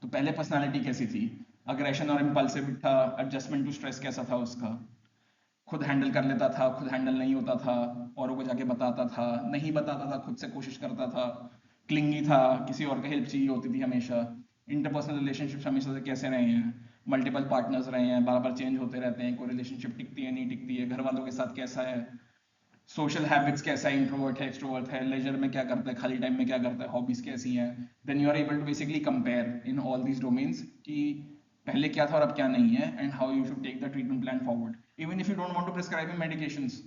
तो पहले पर्सनालिटी कैसी थी, अग्रेशन और इम्पल्सिव था, एडजस्टमेंट टू स्ट्रेस कैसा था उसका, खुद हैंडल कर लेता था, खुद हैंडल नहीं होता था, औरों को जाके बताता था, नहीं बताता था, खुद से कोशिश करता था, क्लिंगी था, किसी और का हेल्प चाहिए होती थी हमेशा, इंटरपर्सनल रिलेशनशिप्स हमेशा से कैसे रहे हैं, मल्टीपल पार्टनर्स रहे हैं, बार बार चेंज होते रहते हैं, कोई रिलेशनशिप टिकती है नहीं टिकती है, घर वालों के साथ कैसा है, सोशल हैबिट्स कैसा है, इंट्रोवर्ट है एक्सट्रोवर्ट है, लेजर में क्या करता है, खाली टाइम में क्या करता है, हॉबीज कैसी हैं। Then you are able to basically compare in all these domains कि पहले क्या था और अब क्या नहीं है, and how you should take the treatment plan forward. Even if you don't want to prescribe him medications,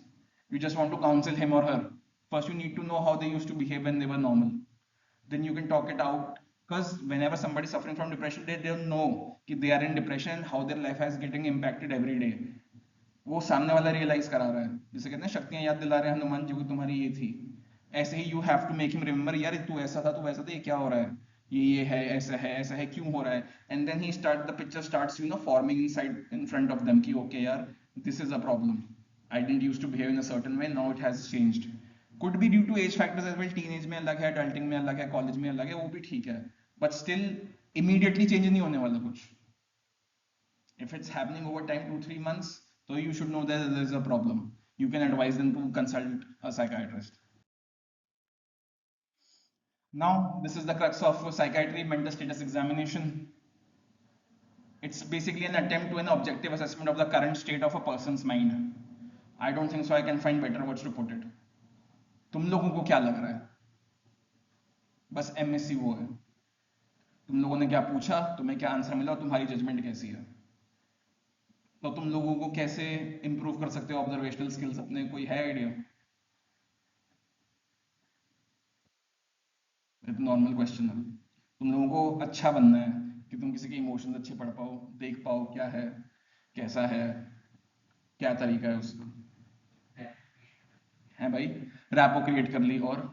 you just want to counsel him or her, first you need to know how they used to behave when they were normal, then you can talk it out, because whenever somebody is suffering from depression they don't know कि they are in depression and how their life is getting impacted every day, वो सामने वाला realise करा रहा है, जिसे कहते हैं शक्तियां याद दिला रहे हैं हनुमान जी को तुम्हारी ये थी। ऐसे ही you have to make him remember, यार तू ऐसा था तू वैसा था, ये क्या हो रहा है, ये है ऐसा है क्यों हो रहा है, and then he start the picture starts forming inside in front of them कि ओके यार this is a problem, I didn't used to behave in a certain way, now it has changed. Could be due to age factors as well, teenage में अलग है, adulting में अलग है, college में अलग है, वो भी ठीक है, बट स्टिल इमीडिएटली चेंज नहीं होने वाला कुछ। If it's happening over time, 2 3 months, so you should know that there is a problem. You can advise them to consult a psychiatrist. Now, this is the crux of psychiatry mental status examination. It's basically an attempt to an objective assessment of the current state of a person's mind. I don't think so I can find better words to put it. तुम लोगों को क्या लग रहा है? बस MSc वो है, तुम लोगों ने क्या पूछा, तुम्हें क्या आंसर मिला और तुम्हारी जजमेंट कैसी है। तो तुम लोगों को कैसे इंप्रूव कर सकते हो ऑब्जर्वेशनल स्किल्स अपने, कोई है आइडिया? नॉर्मल क्वेश्चन है। तुम लोगों को अच्छा बनना है कि तुम किसी के इमोशंस अच्छे पढ़ पाओ, देख पाओ क्या है, कैसा है, क्या तरीका है उसका। है भाई, रैपो क्रिएट कर ली और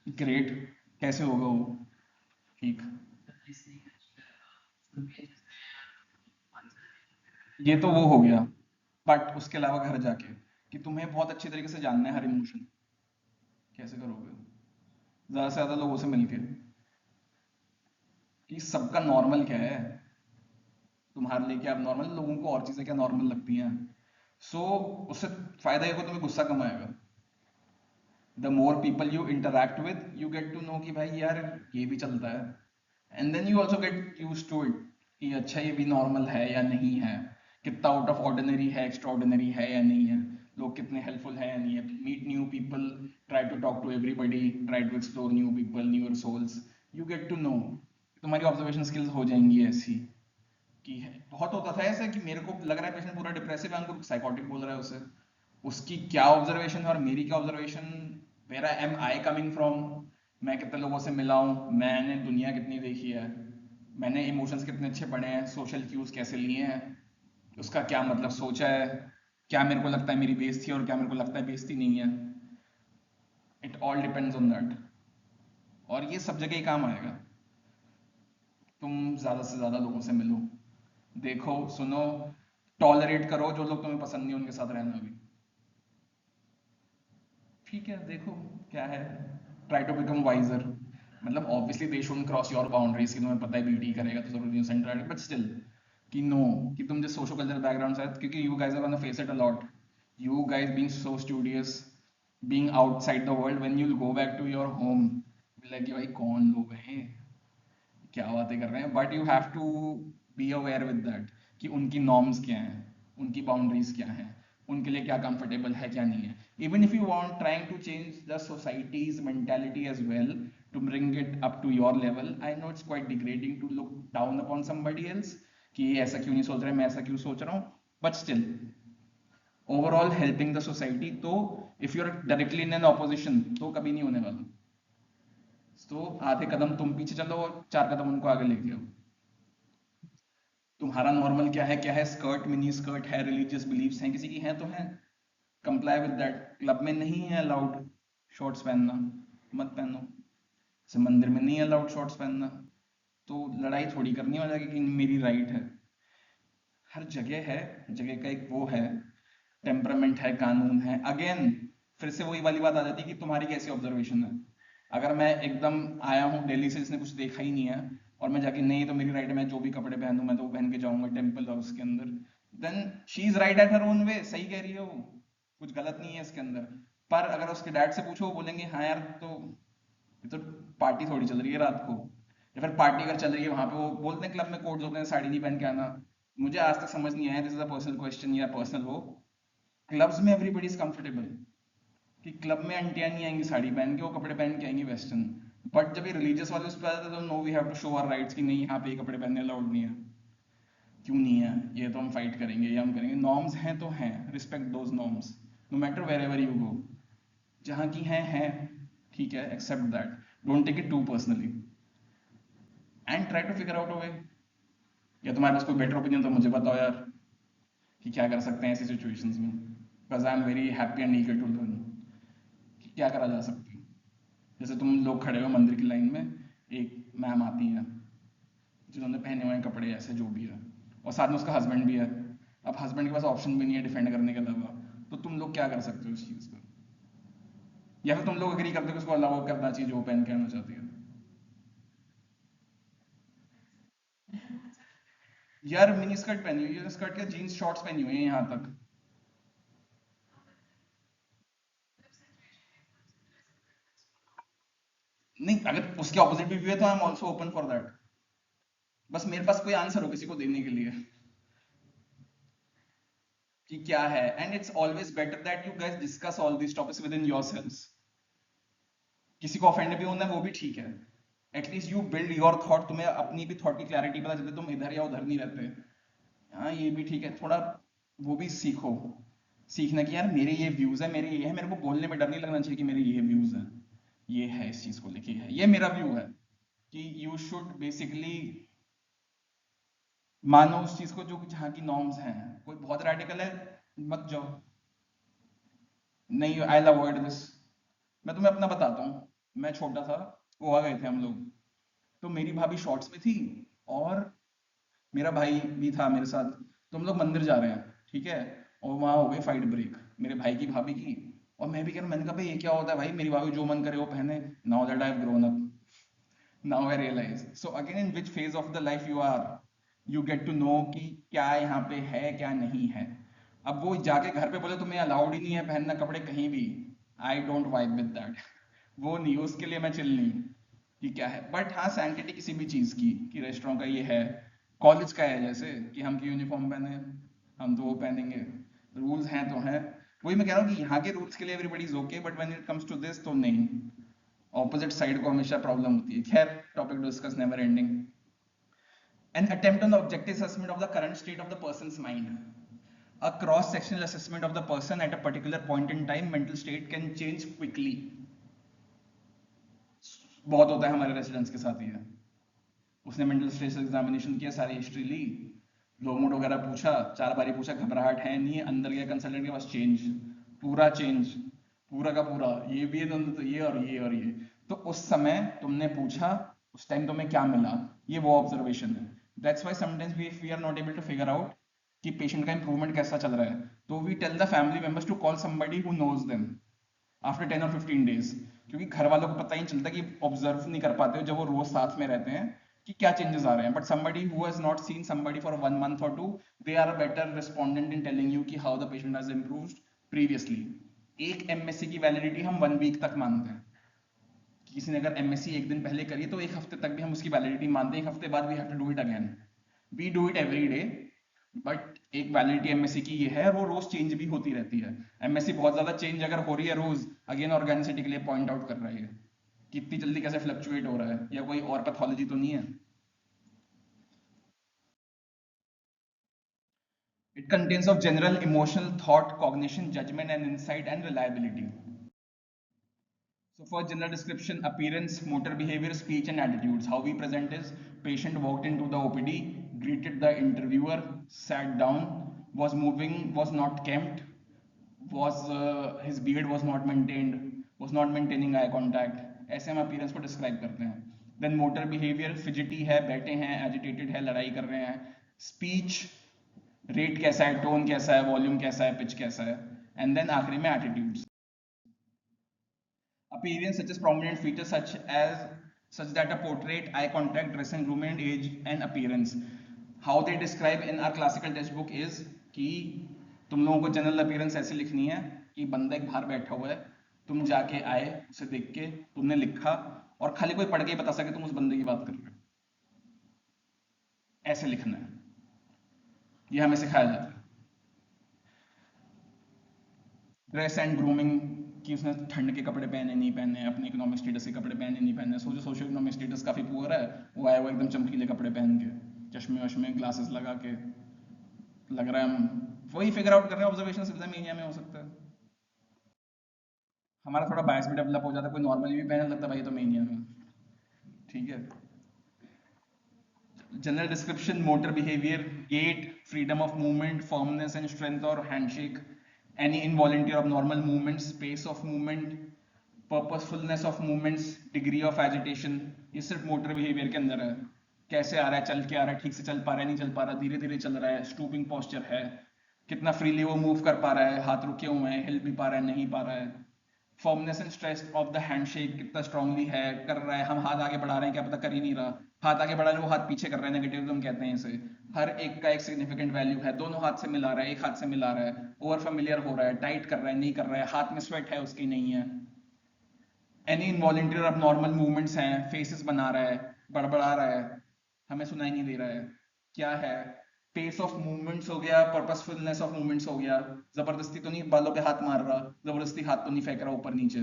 ग्रेट, कैसे होगा वो? ठीक, ये तो वो हो गया। बट उसके अलावा घर जाके कि तुम्हें बहुत अच्छी तरीके से जानना है हर इमोशन, कैसे करोगे? ज्यादा से ज्यादा लोगों से मिलके कि सबका नॉर्मल क्या है, तुम्हारे लिए क्या नॉर्मल, लोगों को और चीजें क्या नॉर्मल लगती हैं। सो उससे फायदा ये होगा, तुम्हें गुस्सा कम आएगा। The more people you interact with, you get to know कि भाई यार ये भी चलता है, and then you also get use to it कि अच्छा ये भी नॉर्मल है या नहीं है, कितना आउट ऑफ ऑर्डिनरी है, एक्स्ट्रा ऑर्डिनरी है या नहीं है, लोग कितने हेल्पफुल है या नहीं है। Meet new people, try to talk to everybody, try to explore new people, newer souls, you get to know. तुम्हारी ऑब्जर्वेशन स्किल्स हो जाएंगी ऐसी कि बहुत होता था ऐसा कि मेरे को लग रहा है पेशेंट पूरा डिप्रेसिव है, हमको साइकोटिक बोल रहा है उसे, उसकी क्या ऑब्जर्वेशन है और मेरी क्या observation, where am I coming from, मैं कितने लोगों से मिला हूँ, मैंने दुनिया कितनी देखी है, मैंने इमोशंस कितने अच्छे पढ़े हैं, सोशल क्यूज कैसे लिए हैं, उसका क्या मतलब सोचा है, क्या मेरे को लगता है मेरी बेइज्जती है और क्या मेरे को लगता है बेइज्जती नहीं है। It all depends on that, और ये सब जगह ही काम आएगा। तुम ज्यादा से ज्यादा लोगों से मिलो, देखो, सुनो, टॉलरेट करो, जो लोग तुम्हें पसंद नहीं उनके साथ रहना भी ठीक है। देखो क्या है, ट्राई टू बिकम वाइजर, मतलब obviously they shouldn't cross your boundaries कि तुम्हें पता है बीटी करेगा तो जरूरी नहीं सेंटर, बट स्टिल कि नो, कि तुम जिस सोशल कल्चर बैकग्राउंड से, क्योंकि you guys are gonna face it a lot, you guys being so studious, being outside the world, when you'll go back to your home, like कि भाई कौन लोग हैं, क्या बातें कर रहे हैं, but you have to be aware with that कि उनकी नॉर्म्स क्या हैं, उनकी बाउंड्रीज क्या हैं, उनके लिए क्या कंफर्टेबल है क्या नहीं है। Even if you want trying to change the society's mentality as well to bring it up to your level, I know it's quite degrading to look down upon somebody else कि ये ऐसा क्यों नहीं सोच रहे, मैं ऐसा क्यों सोच रहा हूँ, but still overall helping the society, तो if you are directly in an opposition तो कभी नहीं होने वाला। तो आधे कदम तुम पीछे चलो और चार कदम उनको आगे लेके आओ। तुम्हारा नॉर्मल क्या है, स्कर्ट, मिनी स्कर्ट है, रिलीजियस बिलीव्स हैं किसी की, हैं तो हैं, कंप्लाई विद दैट। क्लब में नहीं है अलाउड शॉर्ट्स पहनना, मत पहनो। जैसे मंदिर में नहीं अलाउड शॉर्ट्स पहनना, तो लड़ाई थोड़ी करनी हो जाएगी कि मेरी राइट है। हर जगह है, जगह का एक वो है, टेम्परामेंट है, कानून है। अगेन फिर से वही वाली बात आ जाती है कि तुम्हारी कैसी ऑब्जर्वेशन है। अगर मैं एकदम आया हूँ दिल्ली से जिसने कुछ देखा ही नहीं है, और मैं जाके नहीं तो मेरी राइट है, मैं जो भी कपड़े पहनूं मैं तो वो पहन के जाऊंगा टेम्पल हाउस के अंदर, then she is right at her own way, सही कह रही है वो, कुछ गलत नहीं है इसके अंदर। पर अगर उसके डैड से पूछो वो बोलेंगे हाँ यार, तो ये तो पार्टी थोड़ी चल रही है रात को, या फिर पार्टी अगर चल रही है वहां पे वो बोलते हैं क्लब में कोड्स होते हैं, साड़ी नहीं पहन के आना। मुझे आज तक समझ नहीं आया, this is a personal question या पर्सनल वो, क्लब्स में एवरीबडी इज कंफर्टेबल कि क्लब में आंटियां नहीं आएंगी साड़ी पहन के, वो कपड़े पहन के आएंगी वेस्टर्न। बट जब ये रिलीजियस वाले उस पर आते हैं तो no, we have to show our rights कि नहीं यहाँ पे ये कपड़े पहनने अलाउड नहीं है। क्यों नहीं है, ये तो हम फाइट करेंगे, ये हम करेंगे, नॉर्म्स हैं तो हैं, respect those norms, no matter wherever you go, जहाँ की हैं, ठीक है, except that, don't take it too personally, and try to figure out a way. या तुम्हारे पास कोई बेटर ओपिनियन तो मुझे बताओ यार, कि क्या कर सकते हैं ऐसी सिचुएशंस में, because I am very happy and eager to learn कि क्या करा जा सकता है। जैसे तुम लोग खड़े हो मंदिर की लाइन में, एक मैम आती हैं जिन्होंने पहने हुए हैं कपड़े ऐसे जो भी है, और साथ में उसका हस्बैंड भी है, अब हस्बैंड के पास ऑप्शन भी नहीं है डिफेंड करने के अलावा, तो तुम लोग क्या कर सकते हो इस चीज़ पर? या फिर तुम लोग अग्री करते हो कि उसको अलाउ करना चाहिए जो वो पहन के आना चाहती है? यार मिनी स्कर्ट पहनी हुई है, स्कर्ट के जीन्स शॉर्ट्स पहनी हुई है यहाँ तक। नहीं, अगर उसके ऑपोजिट भी व्यू है तो I am also open for that, बस मेरे पास कोई आंसर हो किसी को देने के लिए कि क्या है। And it's always better that you guys discuss all these topics within yourselves. किसी को ऑफेंड भी होना है वो भी ठीक है, at least you build your thought, तुम्हें अपनी भी थॉट की क्लैरिटी पता चलती, तुम इधर या उधर नहीं रहते। हाँ ये भी ठीक है, थोड़ा वो भी सीखो, सीखना कि यार मेरे ये व्यूज है, मेरे ये है, मेरे को बोलने में डर नहीं लगना चाहिए कि मेरे ये व्यूज हैं, ये है इस चीज को लेके, है ये मेरा व्यू है कि यू शुड बेसिकली मानो उस चीज को जो जहाँ की नॉर्म्स हैं। कोई बहुत रेडिकल है, मत जाओ, नहीं, आई अवॉइड दिस। मैं तुम्हें अपना बताता हूँ, मैं छोटा था, गोवा गए थे हम लोग, तो मेरी भाभी शॉर्ट्स में थी और मेरा भाई भी था मेरे साथ, तो हम लोग मंदिर जा रहे हैं, ठीक है, और वहां हो गई फाइट ब्रेक मेरे भाई की भाभी की, और मैं भी कह रहा हूँ, मैंने कहा भाई ये क्या होता है भाई, मेरी भाभी जो मन करे वो पहने। Now that I have grown up, now I realise, so again in which phase of the life you are, you get to know कि क्या यहाँ पे है क्या नहीं है। अब वो जाके घर पे बोले तुम्हें अलाउड ही नहीं है पहनना कपड़े कहीं भी, I don't vibe with that. वो नहीं, उसके लिए मैं चिल नहीं कि क्या है, बट हाँ सैंक्टिटी किसी भी चीज की, कि रेस्टोरेंट का ये है, कॉलेज का है जैसे कि हम की यूनिफॉर्म पहने, हम तो वो पहनेंगे, रूल्स हैं तो हैं। वही मैं कह रहा हूँ कि यहाँ के रूल्स के लिए everybody is okay, but when it comes to this तो नहीं, ऑपोजिट साइड को हमेशा प्रॉब्लम होती है। खैर, topic discuss never ending. An attempt on the objective assessment of the current state of the person's mind. A cross-sectional assessment of the person at a particular point in time, mental state can change quickly. बहुत होता है हमारे residents के साथ ये, उसने mental stress examination किया, सारी हिस्ट्री ली, लो मूड वगैरह पूछा, 4 बारी पूछा, घबराहट है नहीं है, अंदर गया कंसल्टेंट के पास, चेंज, पूरा चेंज, पूरा का पूरा, ये भी है तो ये और ये और ये। तो उस समय तुमने पूछा, उस टाइम तुम्हें क्या मिला, ये वो ऑब्जर्वेशन है। That's why sometimes we are not able to figure out कि पेशेंट का इंप्रूवमेंट कैसा चल रहा है, तो we tell the family members to call somebody who knows them after 10 और 15 डेज, क्योंकि घर वालों को पता ही नहीं चलता, कि ऑब्जर्व नहीं कर पाते हो जब वो रोज साथ में रहते हैं कि क्या चेंजेस आ रहे हैं। But somebody who has not seen somebody for 1 month or 2, they are a better respondent in telling you कि how the patient has improved previously। एक एमएससी की वैलिडिटी हम 1 वीक तक मानते हैं, कि किसी ने अगर एमएससी एक दिन पहले करी तो 1 हफ्ते तक भी हम उसकी वैलिडिटी मानते हैं, 1 हफ्ते बाद we have to do it again, we do it every day. But एक वैलिडिटी एमएससी की ये है, वो रोज चेंज भी होती रहती है। एमएससी बहुत ज्यादा चेंज अगर हो रही है रोज, अगेन ऑर्गेनिसिटी के लिए पॉइंट आउट कर रहा है कि इतनी जल्दी कैसे फ्लक्चुएट हो रहा है, या कोई और पैथोलॉजी तो नहीं है। It contains of general emotional thought, cognition, judgment and insight and reliability. So for general description, appearance, motor behavior, speech and attitudes. How we present is, patient walked into the OPD, greeted the interviewer, sat down, was moving, was not kempt, was his beard was not maintained, was not maintaining eye contact. ऐसे हम appearance को describe करते हैं। Then motor behaviour, fidgety है, बैठे हैं, agitated है, लड़ाई कर रहे हैं। स्पीच, रेट कैसा है, टोन कैसा है, वॉल्यूम कैसा है, पिच कैसा है। एंड देन आखिरी में attitudes. Appearance such as prominent features such that a portrait, eye contact, dressing, grooming, age and appearance. How they describe in our classical textbook is कि तुम लोगों को जनरल अपीयरेंस ऐसे लिखनी है कि बंदा एक बाहर बैठा हुआ है, तुम जाके आए, उसे देख के तुमने लिखा, और खाली कोई पढ़ के ही बता सके तुम उस बंदे की बात कर रहे हो, ऐसे लिखना है, ये हमें सिखाया जाता है। ड्रेस एंड ग्रूमिंग, कि उसने ठंड के कपड़े पहने नहीं पहने, अपने इकोनॉमिक स्टेटस के कपड़े पहने नहीं पहने। सो जो सोशो इकोनॉमिक स्टेटस काफी पुअर है, वो आया वो एकदम चमकीले कपड़े पहन के, चश्मे वश्मे ग्लासेस लगा के, लग रहा है हम वही फिगर आउट कर रहे हैं, ऑब्जर्वेशन सीधा मीडिया में हो सकता है। हमारा थोड़ा बायस भी डेवलप हो जाता है, कोई नॉर्मली भी पहने लगता है भाई तो मेनिया में, ठीक है। General description, motor behaviour, gait, freedom of movement, firmness and strength और हैंडशेक, एनी इनवॉलेंटरी और normal movement, space of movement, purposefulness of movements, degree of agitation, ये सिर्फ मोटर बिहेवियर के अंदर है। कैसे आ रहा है, चल के आ रहा है, ठीक से चल पा रहा है, नहीं चल पा रहा, धीरे धीरे चल रहा है, स्टूपिंग पोस्चर है, कितना फ्रीली वो मूव कर पा रहा है, हाथ रुके हुए हैं, हिल भी पा रहा है, नहीं पा रहा है। फॉर्मनेस and stress of the handshake, कितना स्ट्रांगली है, कर रहा है, हम हाथ आगे बढ़ा रहे हैं, क्या पता कर ही नहीं रहा, हाथ आगे बढ़ा रहे हैं, वो हाथ पीछे कर रहे हैं, नेगेटिविज्म कहते हैं इसे। हर एक का एक सिग्निफिकेंट वैल्यू है, दोनों हाथ से मिला रहा है, एक हाथ से मिला रहा है, ओवर फेमिलियर हो रहा है, टाइट कर रहा है, नहीं कर रहा है, हाथ में स्वेट है उसकी, नहीं है। एनी इनवॉलेंटरी और abnormal मूवमेंट्स हैं, फेसेस बना रहा है, बड़बड़ा रहा है, हमें सुनाई नहीं दे रहा है, क्या है। पेस ऑफ मूवमेंट्स हो गया, पर्पसफुलनेस ऑफ मूवमेंट्स हो गया, जबरदस्ती तो नहीं बालों पे हाथ मार रहा, जबरदस्ती हाथ तो नहीं फेंक रहा ऊपर नीचे,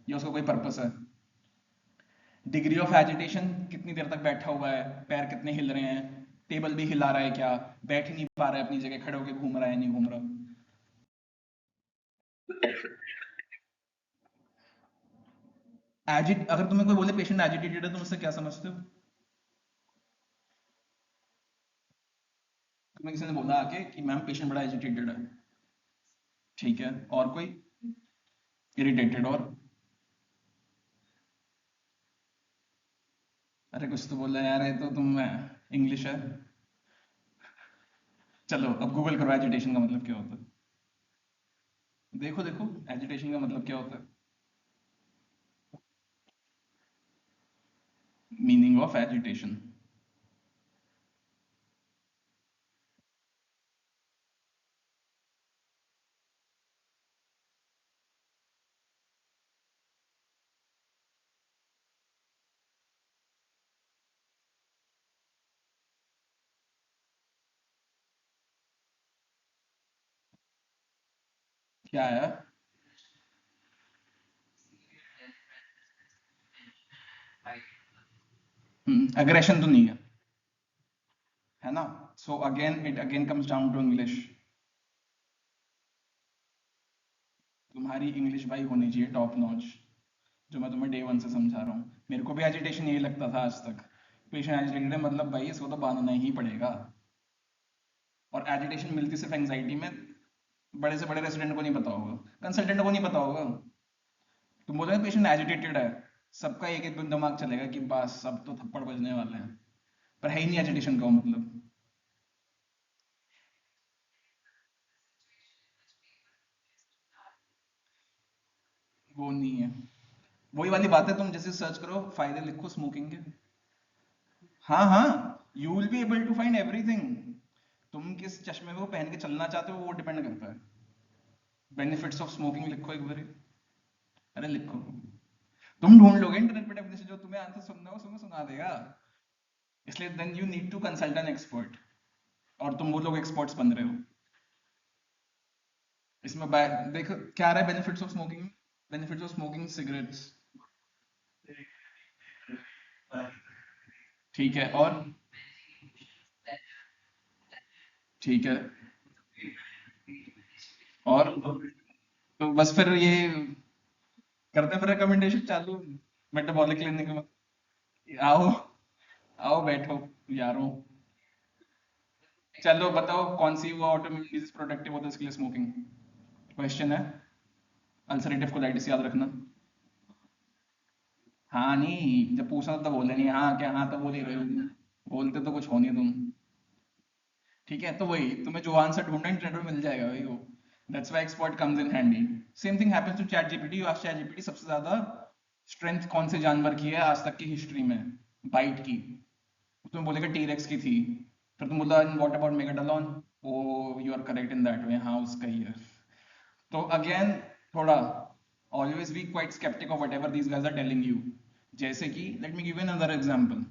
ये उसका कोई पर्पस है। डिग्री ऑफ एजिटेशन, कितनी देर तक बैठा हुआ है, पैर कितने हिल रहे हैं, टेबल भी हिला रहा है क्या, बैठ ही नहीं पा रहा है अपनी जगह, खड़े होकर घूम रहा है, नहीं घूम रहा। एजिट अगर तुम्हें कोई बोले पेशेंट एजिटेटेड है, तुम उससे क्या समझते हो? तुम्हें किसी ने बोला आके कि मैम पेशेंट बड़ा एजिटेटेड है, ठीक है, और कोई? इरिटेटेड, और? अरे कुछ तो बोला यार, ये तो तुम इंग्लिश है। चलो अब गूगल करो एजिटेशन का मतलब क्या होता है। देखो देखो, एजिटेशन का मतलब क्या होता है। Meaning of agitation. क्या है? अग्रेशन तो नहीं है ना? So again it again comes down to English. तुम्हारी इंग्लिश भाई होनी चाहिए टॉप नॉच, जो मैं तुम्हें डे वन से समझा रहा हूँ। मेरे को भी एजिटेशन यही लगता था आज तक। पेशेंट एजिटेटेड है मतलब भाई इसको तो बांधना ही पड़ेगा। और एजिटेशन मिलती सिर्फ एंजाइटी में। बड़े से बड़े रेसिडेंट को नहीं पता होगा, कंसल्टेंट को नहीं पता होगा। तुम बोलोगे पेशेंट एजिटेटेड है, सबका एक एक दिमाग चलेगा कि बस सब तो थप्पड़ बजने वाले हैं। पर है ही नहीं एजिटेशन का वो मतलब। वो नहीं है। वही वाली बात है, तुम जैसे सर्च करो फायदे लिखो स्मोकिंग के। हाँ हाँ, you will be able to find everything. तुम किस चश्मे को पहन के चलना चाहते हो वो डिपेंड करता है। बेनिफिट्स ऑफ स्मोकिंग लिखो एक बार। अरे लिखो, तुम ढूंढ लोगे इंटरनेट पे डेफिनेशन, जो तुम्हें आंसर सुनना हो तुम्हें सुना देगा। इसलिए then you need to consult an expert. और तुम वो लोग एक्सपर्ट्स बन रहे हो इसमें। देखो क्या आ रहा है benefits of smoking. Benefits of smoking cigarettes. ठीक है, और? ठीक है, और? तो बस फिर ये करते हैं फिर रिकमेंडेशन चालू, मेटाबॉलिक क्लिनिक में। आओ, आओ बैठो यारों। चलो बताओ कौन सी वो ऑटोइम्यून डिजीज प्रोडक्टिव होता है इसके लिए स्मोकिंग। क्वेश्चन है। अल्सरेटिव कोलाइटिस याद रखना। हाँ नहीं, जब पूछना तो बोले नहीं, हाँ क्या, हाँ तो बोल ही रहे हो। बोलते तो कुछ हो नहीं तुम। ठीक है, तो वही तुम्हें जो आंसर ढूंढना है इंटरनेट पे मिल जाएगा, वही हो। That's why expert comes in handy. Same thing happens to ChatGPT. You ask ChatGPT सबसे ज्यादा स्ट्रेंथ कौन से जानवर की है आज तक की हिस्ट्री में, बाइट की। तुम्हें बोलेगा टीरेक्स की थी। फिर तुम बोला व्हाट अबाउट मेगाडोलॉन। Oh you are correct in that way, हाँ उसका ही है। तो अगेन थोड़ा always be quite sceptic of whatever these guys are telling you. जैसे कि let me give you another example.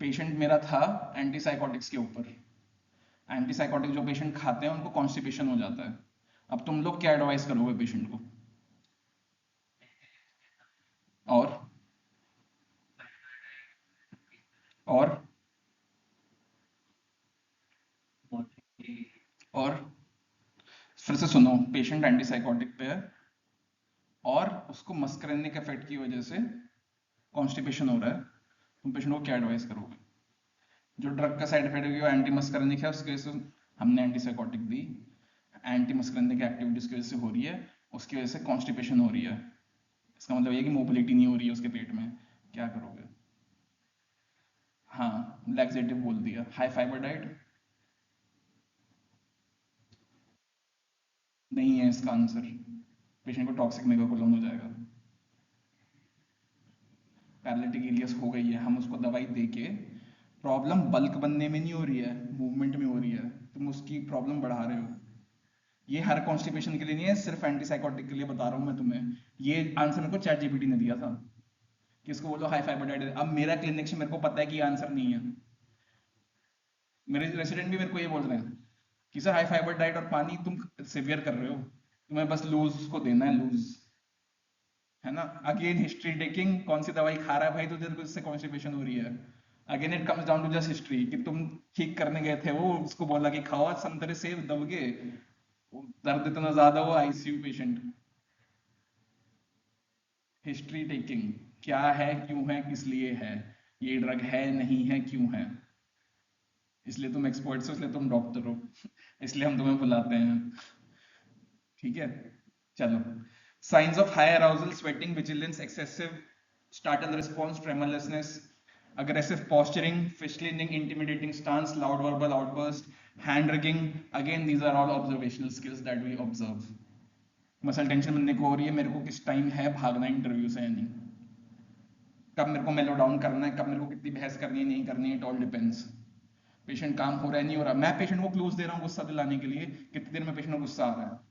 Patient मेरा था एंटीसाइकोटिक्स के ऊपर। एंटीसाइकोटिक जो पेशेंट खाते हैं उनको कॉन्स्टिपेशन हो जाता है। अब तुम लोग क्या एडवाइस करोगे पेशेंट को? और? और? और? फिर से सुनो, पेशेंट एंटीसाइकोटिक पे है और उसको मस्करेनिक इफेक्ट की वजह से कॉन्स्टिपेशन हो रहा है, तुम पेशेंट को क्या एडवाइस करोगे? जो ड्रग का साइड इफेक्ट है वो एंटी मस्करेनिक है, उसकी वजह से हमने एंटीसाइकोटिक दी। एंटी मस्करेनिक एक्टिविटी उसकी वजह से हो रही है, उसकी वजह से कॉन्स्टिपेशन हो रही है। इसका मतलब ये कि मोबिलिटी नहीं हो रही है उसके पेट में। क्या करोगे? हाँ, लैक्सेटिव बोल दिया, हाई फाइबर डाइट। नहीं है इसका आंसर। पेशेंट को टॉक्सिक मेगाकोलोन हो जाएगा। पैरालिटिक इलियस हो गई है, हम उसको दवाई दे के, प्रॉब्लम बल्क बनने में नहीं हो रही है, मूवमेंट में हो रही है। तुम उसकी प्रॉब्लम बढ़ा रहे हो। ये हर कॉन्स्टिपेशन के लिए नहीं है, सिर्फ एंटीसाइकोटिक के लिए बता रहा हूँ मैं तुम्हें। ये आंसर मेरे को चैट जीपीटी ने दिया था कि इसको बोलो हाई फाइबर डाइट। अब मेरा क्लिनिक से मेरे को पता है कि ये आंसर नहीं है। मेरे रेसिडेंट भी मेरे को ये बोल रहे हैं कि सर हाई फाइबर डाइट और पानी तुम सिवियर कर रहे हो, तुम्हें बस लूज को देना है, लूज। है ना? अगेन हिस्ट्री टेकिंग, कौन सी दवाई खा रहा है भाई तो तेरे को इससे कॉन्स्टिपेशन हो रही है। Again it comes down to just history, कि तुम ठीक करने गए थे वो, उसको बोला कि खाओ आज संतरे सेब दब के, दर्द इतना ज्यादा हुआ आईसीयू पेशेंट। History taking. क्या है, क्यों है, किस लिए है, ये ड्रग है, नहीं है, क्यों है। इसलिए तुम एक्सपर्ट्स हो, इसलिए तुम डॉक्टर हो, इसलिए हम तुम्हें बुलाते हैं। ठीक है, चलो। Science of high arousal, sweating, vigilance, excessive startle response, tremorlessness, aggressive posturing, fishleaning, intimidating stance, loud verbal outburst, hand wringing. Again, these are all observational skills that we observe. Muscle tension बनने को हो रही है, मेरे को किस time है भागना इंटरव्यू से या नहीं, कब मेरे को मेलो डाउन करना है, कब मेरे को कितनी बहस करनी है, नहीं करनी है, इट ऑल डिपेंड्स। पेशेंट काम हो रहा है, नहीं हो रहा, मैं पेशेंट को क्लूज दे रहा हूँ गुस्सा दिलाने के लिए, कितनी देर में पेशेंट को गुस्सा आ रहा है।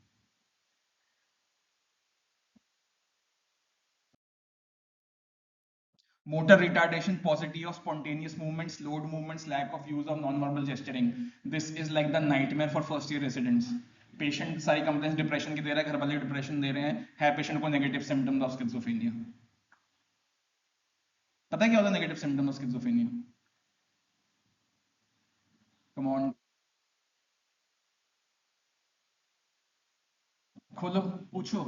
Motor retardation, paucity of spontaneous movements, slowed movements, lack of use of non-verbal gesturing. This is like the nightmare for first year residents. Patient सारी कंप्लेंट्स डिप्रेशन की दे रहा है, घर वाले डिप्रेशन दे रहे हैं, है पेशेंट को नेगेटिव सिम्टम्स ऑफ स्किज़ोफ्रेनिया। पता है क्या होता है negative symptoms of schizophrenia? Come on, खोलो, पूछो,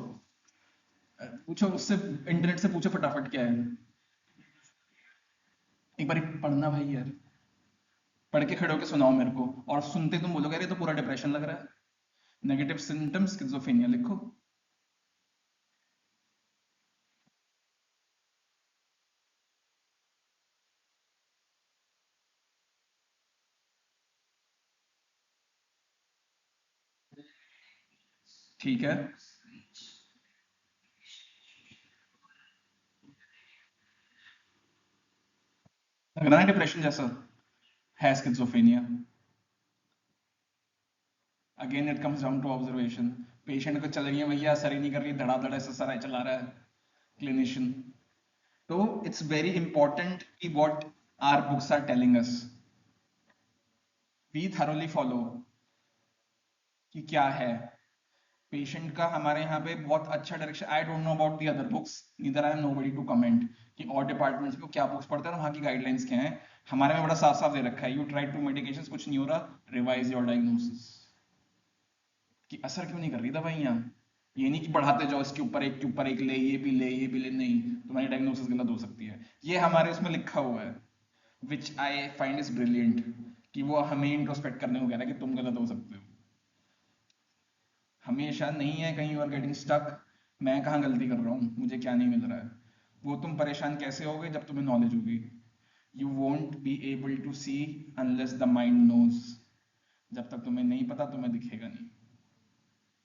पूछो उससे, इंटरनेट से पूछो फटाफट क्या है। एक बार पढ़ना भाई यार, पढ़ के खड़े होकर सुनाओ मेरे को, और सुनते तुम बोलोगे अरे तो पूरा डिप्रेशन लग रहा है। नेगेटिव सिम्टम्स स्किज़ोफ्रेनिया लिखो। ठीक है, लग रहा है डिप्रेशन जैसा है schizophrenia. Again it comes down to observation. Patient को चल रही है भैया, सर ही नहीं कर रही, धड़ाधड़ ऐसा सर चला रहा है क्लिनिशियन। तो इट्स वेरी इंपॉर्टेंट कि what are books are telling us, we thoroughly follow कि क्या है पेशेंट का। हमारे यहाँ पे बहुत अच्छा direction, I don't know about the other books, neither I am nobody to comment कि और डिपार्टमेंट्स को क्या बुक्स पढ़ते हैं और वहाँ की गाइडलाइंस क्या हैं। हमारे में बड़ा साफ साफ दे रखा है, यू ट्राई टू मेडिकेशंस, कुछ नहीं हो रहा, रिवाइज योर डायग्नोसिस, कि असर क्यों नहीं कर रही दवाइयाँ। ये नहीं कि बढ़ाते जाओ, इसके ऊपर एक के ऊपर एक ले, ये भी ले, ये भी ले, नहीं, तुम्हारी डायग्नोसिस गलत हो सकती है। ये हमारे उसमें लिखा हुआ है, विच आई फाइंड इज ब्रिलियंट, कि वो हमें इंट्रोस्पेक्ट करने को कह रहा है कि तुम गलत हो सकते हो। हमेशा नहीं है, कहीं यू आर गेटिंग स्टक, मैं कहाँ गलती कर रहा हूँ, मुझे क्या नहीं मिल रहा है। वो तुम परेशान कैसे होगे जब तुम्हें नॉलेज होगी। You won't be able to see unless the mind knows. जब तक तुम्हें नहीं पता तुम्हें दिखेगा नहीं।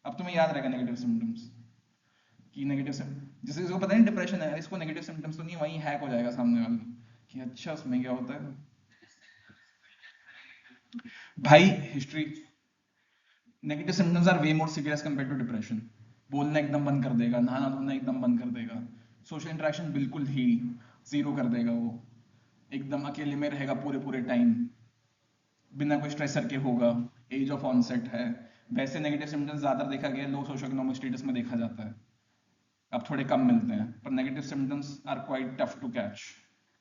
अब तुम्हें याद रहेगा नेगेटिव सिम्टम्स, कि नेगेटिव सिम्टम्स, जिसे इसको पता नहीं डिप्रेशन है, इसको नेगेटिव सिम्टम्स तो नहीं, वहीं हैक हो जाएगा सामने वाला कि अच्छा उसमें क्या होता है। भाई history, negative symptoms are way more severe as compare to depression. बोलना एकदम बंद कर देगा, नहाना धोना एकदम बंद कर देगा, सोशल इंटरेक्शन बिल्कुल ही जीरो कर देगा वो, एकदम अकेले में रहेगा पूरे पूरे टाइम, बिना कोई स्ट्रेसर के होगा, एज ऑफ ऑनसेट है। वैसे नेगेटिव सिम्टम्स ज्यादा देखा गया लो सोशो इकोनॉमिक स्टेटस में देखा जाता है, अब थोड़े कम मिलते हैं, पर negative symptoms are quite tough to catch,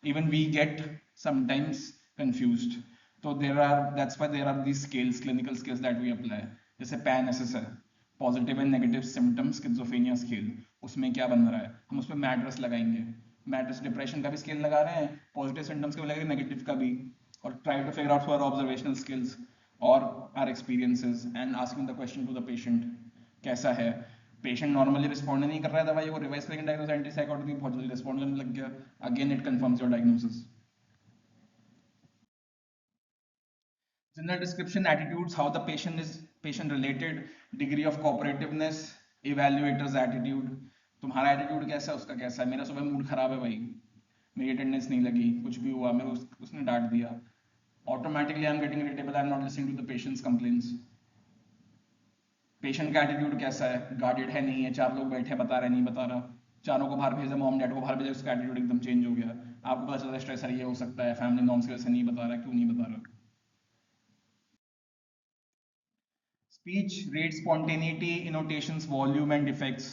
even we get sometimes confused. तो there are, that's why there are the scales, clinical scales that we apply. जैसे पैन एस है, positive and negative symptoms schizophrenia scale, उसमें क्या बन रहा है, हम उसमें मैड्रस लगाएंगे, मैड्रस डिप्रेशन का भी स्केल लगा रहे हैं, पॉजिटिव सिम्टम्स का भी लगा रहे हैं, नेगेटिव का भी, और try to figure out for observational skills और our experiences and asking the question to the patient कैसा है। पेशेंट नॉर्मली रिस्पॉन्ड नहीं कर रहा है दवाई को, रिवाइज करेंगे डायग्नोसिस, एंटीसाइकोटिक बहुत जल्दी रिस्पॉन्ड करने लग गया, again it confirms your diagnosis. General description, attitudes, how the patient is patient related, degree of cooperativeness, evaluators attitude, तुम्हारा एटीट्यूड कैसा है, उसका कैसा है। मेरा सुबह मूड खराब है भाई, मेरी अटेंडेंस नहीं लगी, कुछ भी हुआ, मेरे उसने डांट दिया, automatically I am getting irritable, I am not listening to the patients complaints. Patient का एटीट्यूड कैसा है, गार्डेड है, नहीं है, चार लोग बैठे बता रहे नहीं बता रहा, चारों को बाहर भेजा, मॉम डैड को बाहर भेजा, उसका एटीट्यूड एकदम चेंज हो गया, आपको पता चला स्ट्रेस है, ये हो सकता है, फैमिली नॉर्म्स की वजह से नहीं बता रहा, क्यों नहीं बता रहा। Speech rate, spontaneity, intonations, volume and effects,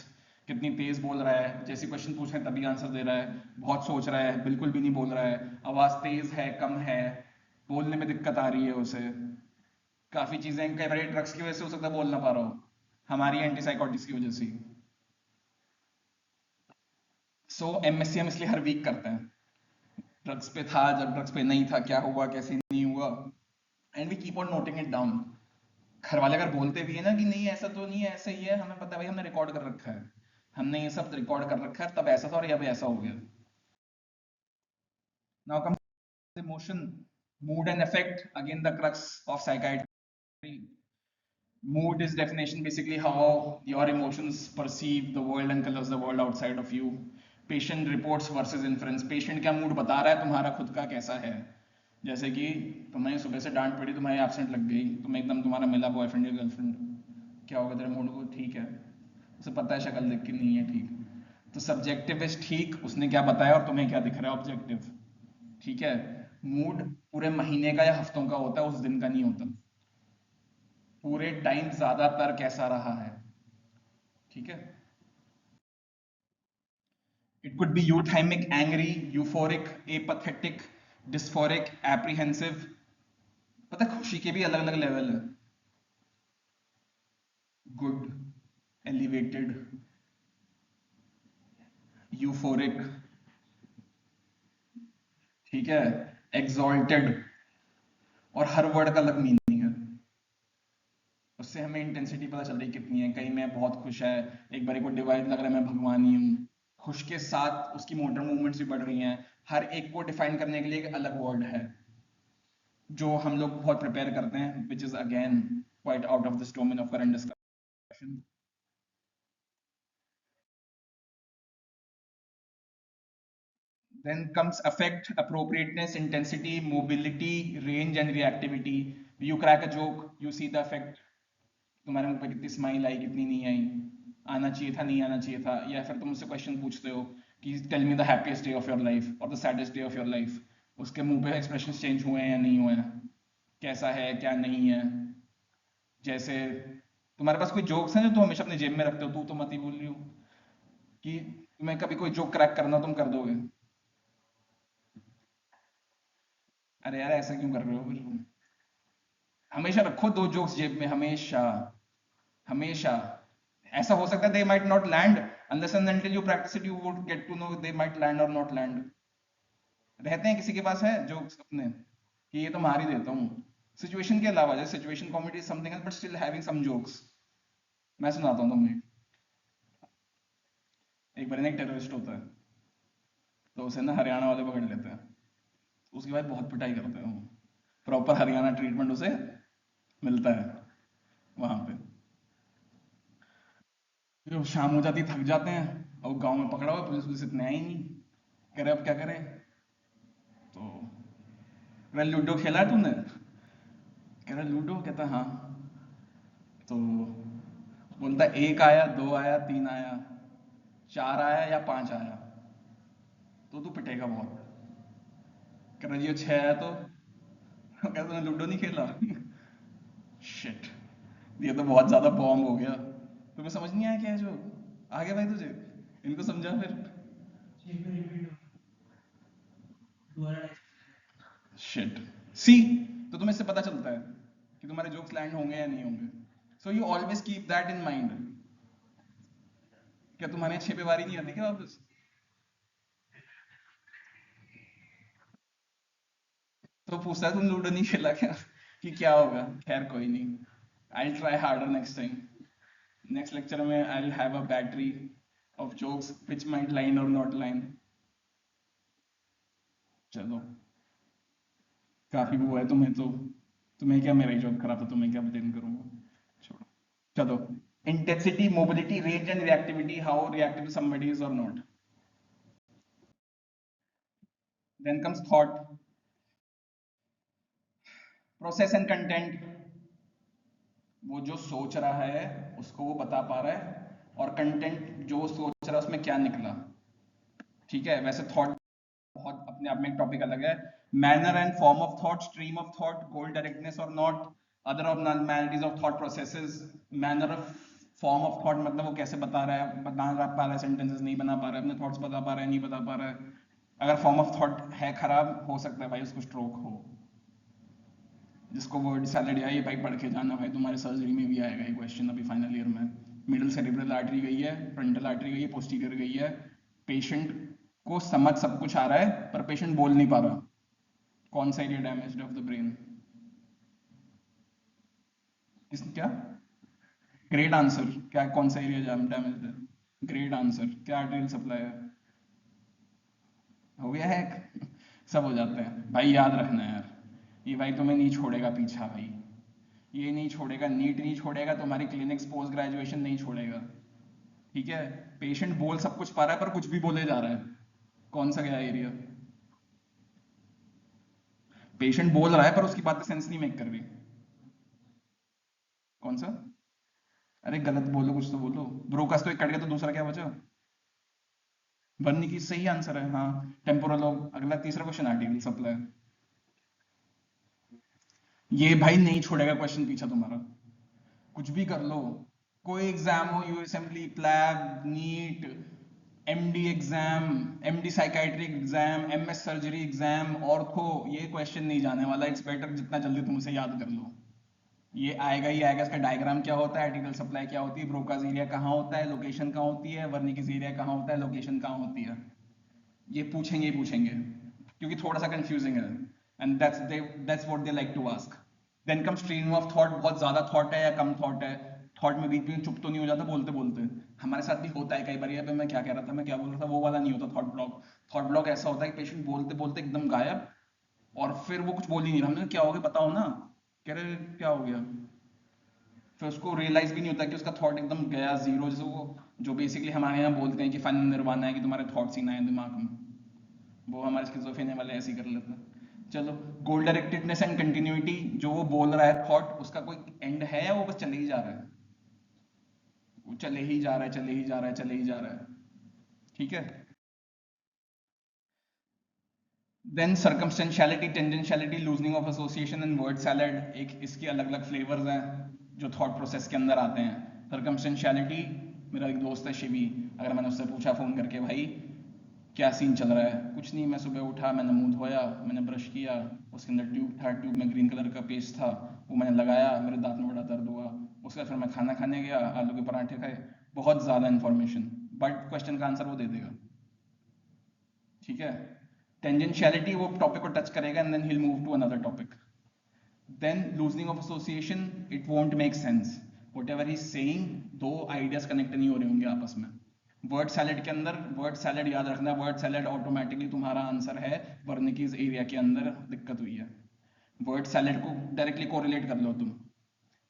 कितनी तेज बोल रहा है, जैसे क्वेश्चन पूछ रहे हैं तभी आंसर दे रहा है, बहुत सोच रहा है, बिल्कुल भी नहीं बोल रहा है, आवाज तेज है, कम है, बोलने में दिक्कत आ रही है उसे, काफी चीजें, कई बार ड्रग्स की वजह से हो सकता है बोल ना पा रहा हो, हमारी एंटीसाइकोटिक्स की वजह से। सो एमएससी हम इसलिए हर वीक करते हैं, ड्रग्स पे था, जब ड्रग्स पे नहीं था, क्या हुआ कैसे नहीं हुआ, and we keep on noting it down. घर वाले अगर बोलते भी है ना कि नहीं ऐसा तो नहीं है, ऐसा ही है, हमें पता है भाई, हमने रिकॉर्ड कर रखा है, हमने ये सब रिकॉर्ड कर रखा है, तब ऐसा था और अब ऐसा हो गया। Now come emotion, mood and affect, again the crux of psychiatry. Mood is definition basically how your emotions perceive the world and colors the world outside of you. Patient reports versus inference. Patient क्या mood बता रहा है तुम्हारा खुद का कैसा है, जैसे कि तुम्हें सुबह से डांट पड़ी, तुम्हें एब्सेंट लग गई, तुम्हें एकदम तुम्हारा मिला बॉयफ्रेंड या गर्लफ्रेंड, क्या होगा तेरे मूड को? ठीक है, उसे पता है शक्ल देख के नहीं है ठीक। तो सब्जेक्टिव इज ठीक, उसने क्या बताया और तुम्हें क्या दिख रहा है ऑब्जेक्टिव। ठीक है, मूड पूरे महीने का या हफ्तों का होता है, उस दिन का नहीं होता। पूरे टाइम ज्यादातर कैसा रहा है, ठीक है। It could be euthymic, angry, euphoric, apathetic, dysphoric, apprehensive. पता है खुशी के भी अलग अलग लेवल है, गुड, एलिवेटेड, यूफोरिक, ठीक है, एग्जॉल्टेड, और हर वर्ड का अलग मीनिंग है। उससे हमें इंटेंसिटी पता चल रही कितनी है, कहीं मैं बहुत खुश है, एक बार को डिवाइड लग रहा है मैं भगवान ही हूँ। खुश के साथ उसकी मोटर मूवमेंट्स भी बढ़ रही हैं, हर एक को डिफाइन करने के लिए एक अलग वर्ड है जो हम लोग बहुत प्रिपेयर करते हैं, which is again quite out of this domain of current discussion. Then comes affect, appropriateness, intensity, mobility, range and reactivity. You crack a joke, you see the effect. तुम्हारे मुंह पे कितनी स्माइल आई, कितनी नहीं आई, आना चाहिए था, नहीं आना चाहिए था। या फिर तुम मुझसे क्वेश्चन पूछते हो कि tell me the happiest day of your life और the saddest day of your life, उसके मुंह पे एक्सप्रेशन चेंज हुए हैं या नहीं हुए हैं, कैसा है क्या नहीं है। जैसे तुम्हारे पास कोई जोक्स हैं जो तुम हमेशा अपने जेब में रखते हो, तू तो मत ही बोल रही हो, कि तुम्हें कभी कोई जोक क्रैक करना तुम कर दोगे? अरे यार ऐसा क्यों कर रहे हो फिर? हमेशा रखो दो जोक्स जेब में, हमेशा, हमेशा। ऐसा हो सकता है they might not land, unless and until you practise it you would get to know they might land और नॉट लैंड। रहते हैं किसी के पास है जोक्स अपने कि ये तो मार ही देता हूँ, सिचुएशन के अलावा, जैसे situation comedy something else but still having some jokes. मैं सुनाता हूँ तुम्हें। एक बार ना एक टेररिस्ट होता है, तो उसे ना हरियाणा वाले पकड़ लेते हैं, उसके बाद बहुत पिटाई करते हैं वो, प्रॉपर हरियाणा ट्रीटमेंट उसे मिलता है वहां पे। फिर शाम हो जाती है, थक जाते हैं, और गांव में पकड़ा हुआ, पुलिस पुलिस इतने आई नहीं, कह रहे अब क्या करें। तो कह रहा लूडो खेला है तूने? कह रहा लूडो, कहता हाँ। तो बोलता एक आया, दो आया, तीन आया, चार आया या पांच आया, तो तू पिटेगा बहुत। कह रहा जी छह आया तो? कहता तूने लूडो नहीं खेला? शिट, ये तो बहुत ज्यादा बॉम्ब हो गया। तुम्हें समझ नहीं आया क्या है जो आगे भाई तुझे, इनको समझा फिर। शिट, सी, तो तुम्हें इससे पता चलता है कि तुम्हारे जोक्स लैंड होंगे या नहीं होंगे। So you always keep that in mind. क्या तुम्हारे यहाँ 6 पे बारी नहीं आती क्या वापस? तो पूछता है तुम लूडो नहीं खेला क्या, कि क्या होगा, खैर कोई नहीं, I try harder next time. Next lecture में I have a battery of jokes which might line और नॉट लाइन। चलो, काफी वो है तुम्हें तो, तुम्हें क्या, मेरा ही जॉब खराब था, तुम्हें क्या ब्लेम करूंगा, छोड़ो। चलो, intensity, mobility, range and reactivity, how reactive somebody is or not. Then comes thought, process and content. वो जो सोच रहा है उसको वो बता पा रहा है, और कंटेंट जो सोच रहा है उसमें क्या निकला। ठीक है, वैसे थॉट बहुत अपने आप में एक टॉपिक अलग है। Manner and form of thought, stream of thought, goal directedness और not, other abnormalities of thought processes. Manner of, form of thought मतलब वो कैसे बता रहा है, बता पा रहा है, सेंटेंसेस नहीं बना पा रहा है, अपने थॉट्स बता पा रहा है नहीं बता पा रहा है। अगर फॉर्म ऑफ थॉट है खराब, हो सकता है भाई उसको स्ट्रोक हो। जिसको वर्ड सैलड या ये भाई पढ़ के जाना भाई, तुम्हारे सर्जरी में भी आएगा ये क्वेश्चन अभी फाइनल ईयर में। मिडिल सेरेब्रल आर्टरी गई है, फ्रंटल आर्टरी गई है, पोस्टीरियर गई है, पेशेंट को समझ सब कुछ आ रहा है पर पेशेंट बोल नहीं पा रहा, कौन सा area damage of the brain? किस क्या? Great answer. क्या कौन सा एरिया डैमेज है? Great answer. क्या आर्टेरियल सप्लाई है? हो गया है। सब हो जाते हैं भाई, याद रखना है यार। ये भाई तुम्हें नहीं छोड़ेगा पीछा भाई, ये नहीं छोड़ेगा, नीट नहीं छोड़ेगा, तुम्हारी क्लिनिक्स पोस्ट ग्रेजुएशन नहीं छोड़ेगा। ठीक है। पेशेंट बोल सब कुछ पा रहा है पर कुछ भी बोले जा रहा है, कौन सा गया एरिया? पेशेंट बोल रहा है पर उसकी बातें सेंस नहीं मेक कर रही, कौन सा? अरे गलत बोलो, कुछ तो बोलो। ब्रोकस तो एक कट गया तो दूसरा क्या बचा? बनने की सही आंसर है, हाँ। Temporal lobe. अगला तीसरा क्वेश्चन आर्टिकल सप्लाई। ये भाई नहीं छोड़ेगा क्वेश्चन पीछा तुम्हारा, कुछ भी कर लो। कोई एग्जाम हो, USMLE, PLAB, NEET, MD exam, MD psychiatric exam, MS surgery exam, ortho, ये क्वेश्चन नहीं जाने वाला। इट्स बेटर जितना जल्दी तुम उसे याद कर लो। ये आएगा ही आएगा। इसका डायग्राम क्या होता है, आर्टिकल सप्लाई क्या होती है, ब्रोकाज एरिया कहाँ होता है, लोकेशन कहाँ होती है, वर्निकिस एरिया कहाँ होता है, लोकेशन कहाँ होती है। ये पूछेंगे ही पूछेंगे क्योंकि थोड़ा सा कंफ्यूजिंग है, and that's what they like to ask. Then come stream of thought, बहुत ज्यादा थॉट है या कम थॉट है। थॉट में बीच में चुप तो नहीं हो जाता बोलते बोलते? हमारे साथ भी होता है कई बार, ये मैं क्या कह रहा था, मैं क्या बोल रहा था, वो वाला नहीं होता थॉट ब्लॉक। थॉट ब्लॉक ऐसा होता है कि पेशेंट बोलते बोलते एकदम गायब, और फिर वो कुछ बोल ही नहीं रहा। हमने कहा, क्या हो गया बताओ ना। कह रहे क्या हो गया? फिर उसको रियलाइज भी नहीं होता कि उसका थॉट एकदम गया जीरो, जैसे वो जो बेसिकली हमारे यहाँ बोलते हैं कि फन निर्वाणा है, कि तुम्हारे थॉट्स ही ना है दिमाग में। वो हमारे स्किज़ोफ्रेनिया वाले ऐसे ही कर लेते हैं। चलो, गोल डायरेक्टेडनेस एंड कंटिन्यूटी, जो वो बोल रहा है थॉट, उसका कोई एंड है या वो बस चले ही जा रहा है? वो चले ही जा रहा है, चले ही जा रहा है, चले ही जा रहा है। ठीक है। Then circumstantiality, tangentiality, loosening of association and word salad, एक इसके अलग अलग फ्लेवर्स हैं जो थॉट प्रोसेस के अंदर आते हैं। सर्कमस्टेंशियलिटी, मेरा एक दोस्त है शिवी, अगर मैंने उससे पूछा फोन करके, भाई क्या सीन चल रहा है, कुछ नहीं, मैं सुबह उठा, मैंने मुंह धोया, मैंने ब्रश किया, उसके अंदर ट्यूब था, ट्यूब में ग्रीन कलर का पेस्ट था, वो मैंने लगाया, मेरे दांत में बड़ा दर्द हुआ। उसके बाद फिर मैं खाना खाने गया, आलू के पराठे खाए। बहुत ज़्यादा इन्फॉर्मेशन, बट क्वेश्चन का आंसर वो दे देगा। ठीक है। टेंजेंशियलिटी, वो टॉपिक को टच करेगा and then he will move to another topic. Then loosening of association, it won't make sense, whatever he saying, दो आइडियाज कनेक्ट नहीं हो रहे होंगे आपस में। वर्ड सैलेड के अंदर, वर्ड सैलेड याद रखना, वर्ड सैलेड ऑटोमेटिकली तुम्हारा आंसर है, वर्निकीज एरिया के अंदर दिक्कत हुई है। वर्ड सैलेड को डायरेक्टली कोरिलेट कर लो तुम,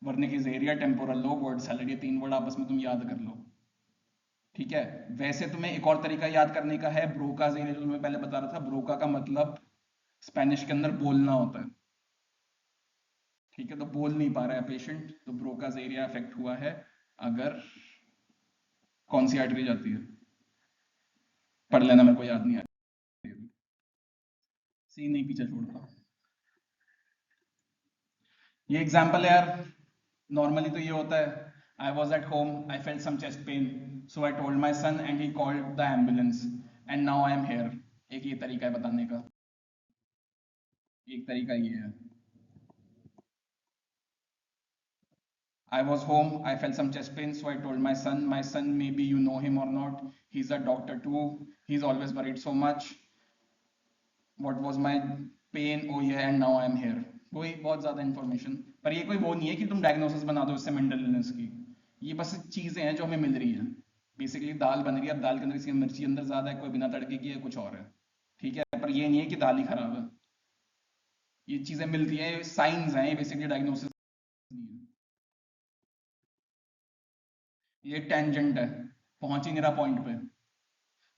Wernicke's area, temporal lobe, word salad, ये तीन वर्ड आपस में तुम याद कर लो। ठीक है। वैसे तुम्हें एक और तरीका याद करने का है, ब्रोकाज एरिया, जो मैं पहले बता रहा था। ब्रोका का मतलब स्पेनिश के अंदर बोलना होता है। ठीक है, तो बोल नहीं पा रहा है पेशेंट, तो ब्रोकाज एरिया अफेक्ट हुआ है। अगर कौन सी आर्टरी जाती है, पढ़ लेना, मेरे को याद नहीं आ रही। सी नहीं पीछे छोड़ता। ये एग्जाम्पल है यार। नॉर्मली तो ये होता है, I was at home, I felt some chest pain, so I told my son and he called the ambulance and now I am here. एक ये तरीका है बताने का, एक तरीका ये है। I was home, I felt some chest pain, so I told my son, maybe you know him or not, he's a doctor too, he's always worried so much. What was my pain? Oh yeah, and now I am here. कोई बहुत ज्यादा information, पर ये कोई वो नहीं है कि तुम डायग्नोसिस बना दो इससे मेंटल इलनेस की। ये बस चीजें हैं जो हमें मिल रही हैं। बेसिकली दाल बन रही है, अब दाल के अंदर किसी मिर्ची अंदर ज्यादा है, कोई बिना तड़के की है, कुछ और है। ठीक है, पर ये नहीं है कि दाल ही खराब है। ये चीजें मिलती हैं, साइंस हैं, ये बेसिकली डायग्नोसिस नहीं है। ये टेंजेंट है, पहुंच ही नहीं रहा पॉइंट पे।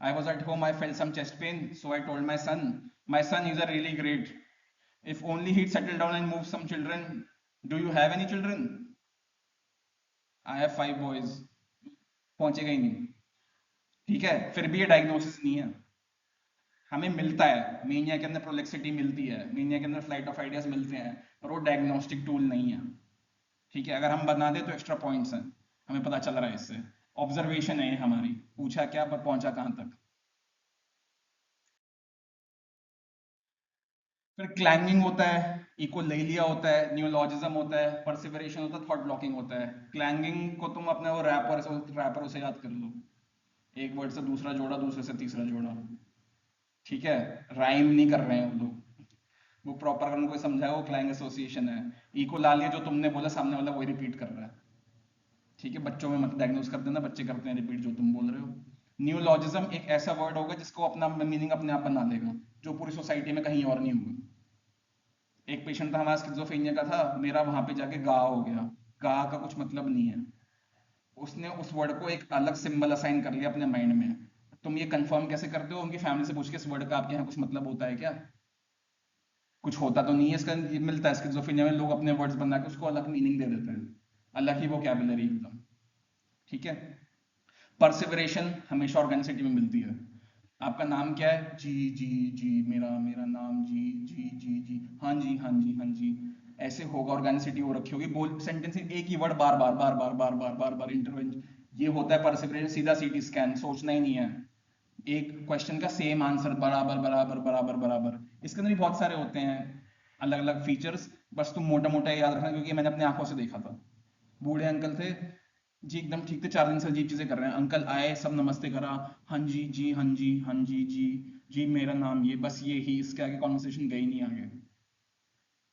I was at home, I felt some chest pain, so I told my son. My son is a really great. If only he'd settle down and move some children. Do you have any children? I have 5 boys. पहुंचेगा ही नहीं। ठीक है, फिर भी ये diagnosis नहीं है। हमें मिलता है, मेनिया के अंदर प्रोलेक्सिटी मिलती है, मेनिया के अंदर फ्लाइट ऑफ आइडियाज मिलते हैं, पर वो डायग्नोस्टिक टूल नहीं है। ठीक है, अगर हम बना दे तो एक्स्ट्रा पॉइंट्स हैं, हमें पता चल रहा है इससे। ऑब्जर्वेशन है ये हमारी, पूछा क्या पर पहुंचा कहां तक। फिर क्लैंगिंग होता है, इकोलेलिया होता है, न्यूलॉजिज्म होता है, परसिवरेशन होता है, थॉट ब्लॉकिंग होता है। क्लैंगिंग को तुम अपने वो रैपर से याद कर लो, एक वर्ड से दूसरा जोड़ा, दूसरे से तीसरा जोड़ा। ठीक है, राइम नहीं कर रहे हैं वो लोग, वो प्रॉपर अगर उनको समझाया वो क्लैंग एसोसिएशन है। इकोलालिया जो तुमने बोला सामने वाला वही रिपीट कर रहा है। ठीक है, बच्चों में मत डायग्नोज कर देना, बच्चे करते हैं रिपीट जो तुम बोल रहे हो। न्यूलॉजिज्म एक ऐसा वर्ड होगा जिसको अपना मीनिंग अपने आप बना लेगा, जो पूरी सोसाइटी में कहीं और नहीं होगा। एक पेशेंट था हमारा स्किज़ोफ्रेनिया का था, मेरा वहां पे जाके गा हो गया। गा का कुछ मतलब नहीं है, उसने उस वर्ड को एक अलग सिंबल असाइन कर लिया अपने माइंड में। तुम ये कंफर्म कैसे करते हो उनकी फैमिली से पूछ के, इस वर्ड का आपके यहाँ कुछ मतलब होता है क्या? कुछ होता तो नहीं है इसका, ये मिलता है स्किज़ोफ्रेनिया में, लोग अपने वर्ड्स बना के उसको अलग मीनिंग दे देते हैं, अलग ही वोकैबुलरी एकदम। ठीक है। परसिवरेशन हमेशा ऑर्गेनिसिटी में मिलती है। आपका नाम क्या है? जी जी जी, मेरा मेरा नाम जी जी जी जी, हाँ जी हाँ जी हाँ जी। ऐसे होगा, ऑर्गेनिसिटी हो रखी होगी, बोल सेंटेंस एक ही वर्ड बार बार बार बार बार बार बार बार इंटरवेंशन। ये होता है परसिवरेशन, सीधा सीटी स्कैन, सोचना ही नहीं है। एक क्वेश्चन का सेम आंसर बराबर बराबर बराबर बराबर। इसके अंदर भी बहुत सारे होते हैं अलग अलग फीचर्स, बस तुम मोटा मोटा याद रखना, क्योंकि मैंने अपनी आंखों से देखा था। बूढ़े अंकल थे जी, एकदम ठीक थे, 4 दिन से अजीब चीजें कर रहे हैं। अंकल आए, सब नमस्ते करा, हाँ जी जी हाँ जी हाँ जी जी जी, मेरा नाम ये, बस ये ही, इसके आगे कॉन्वर्सेशन गई नहीं आगे।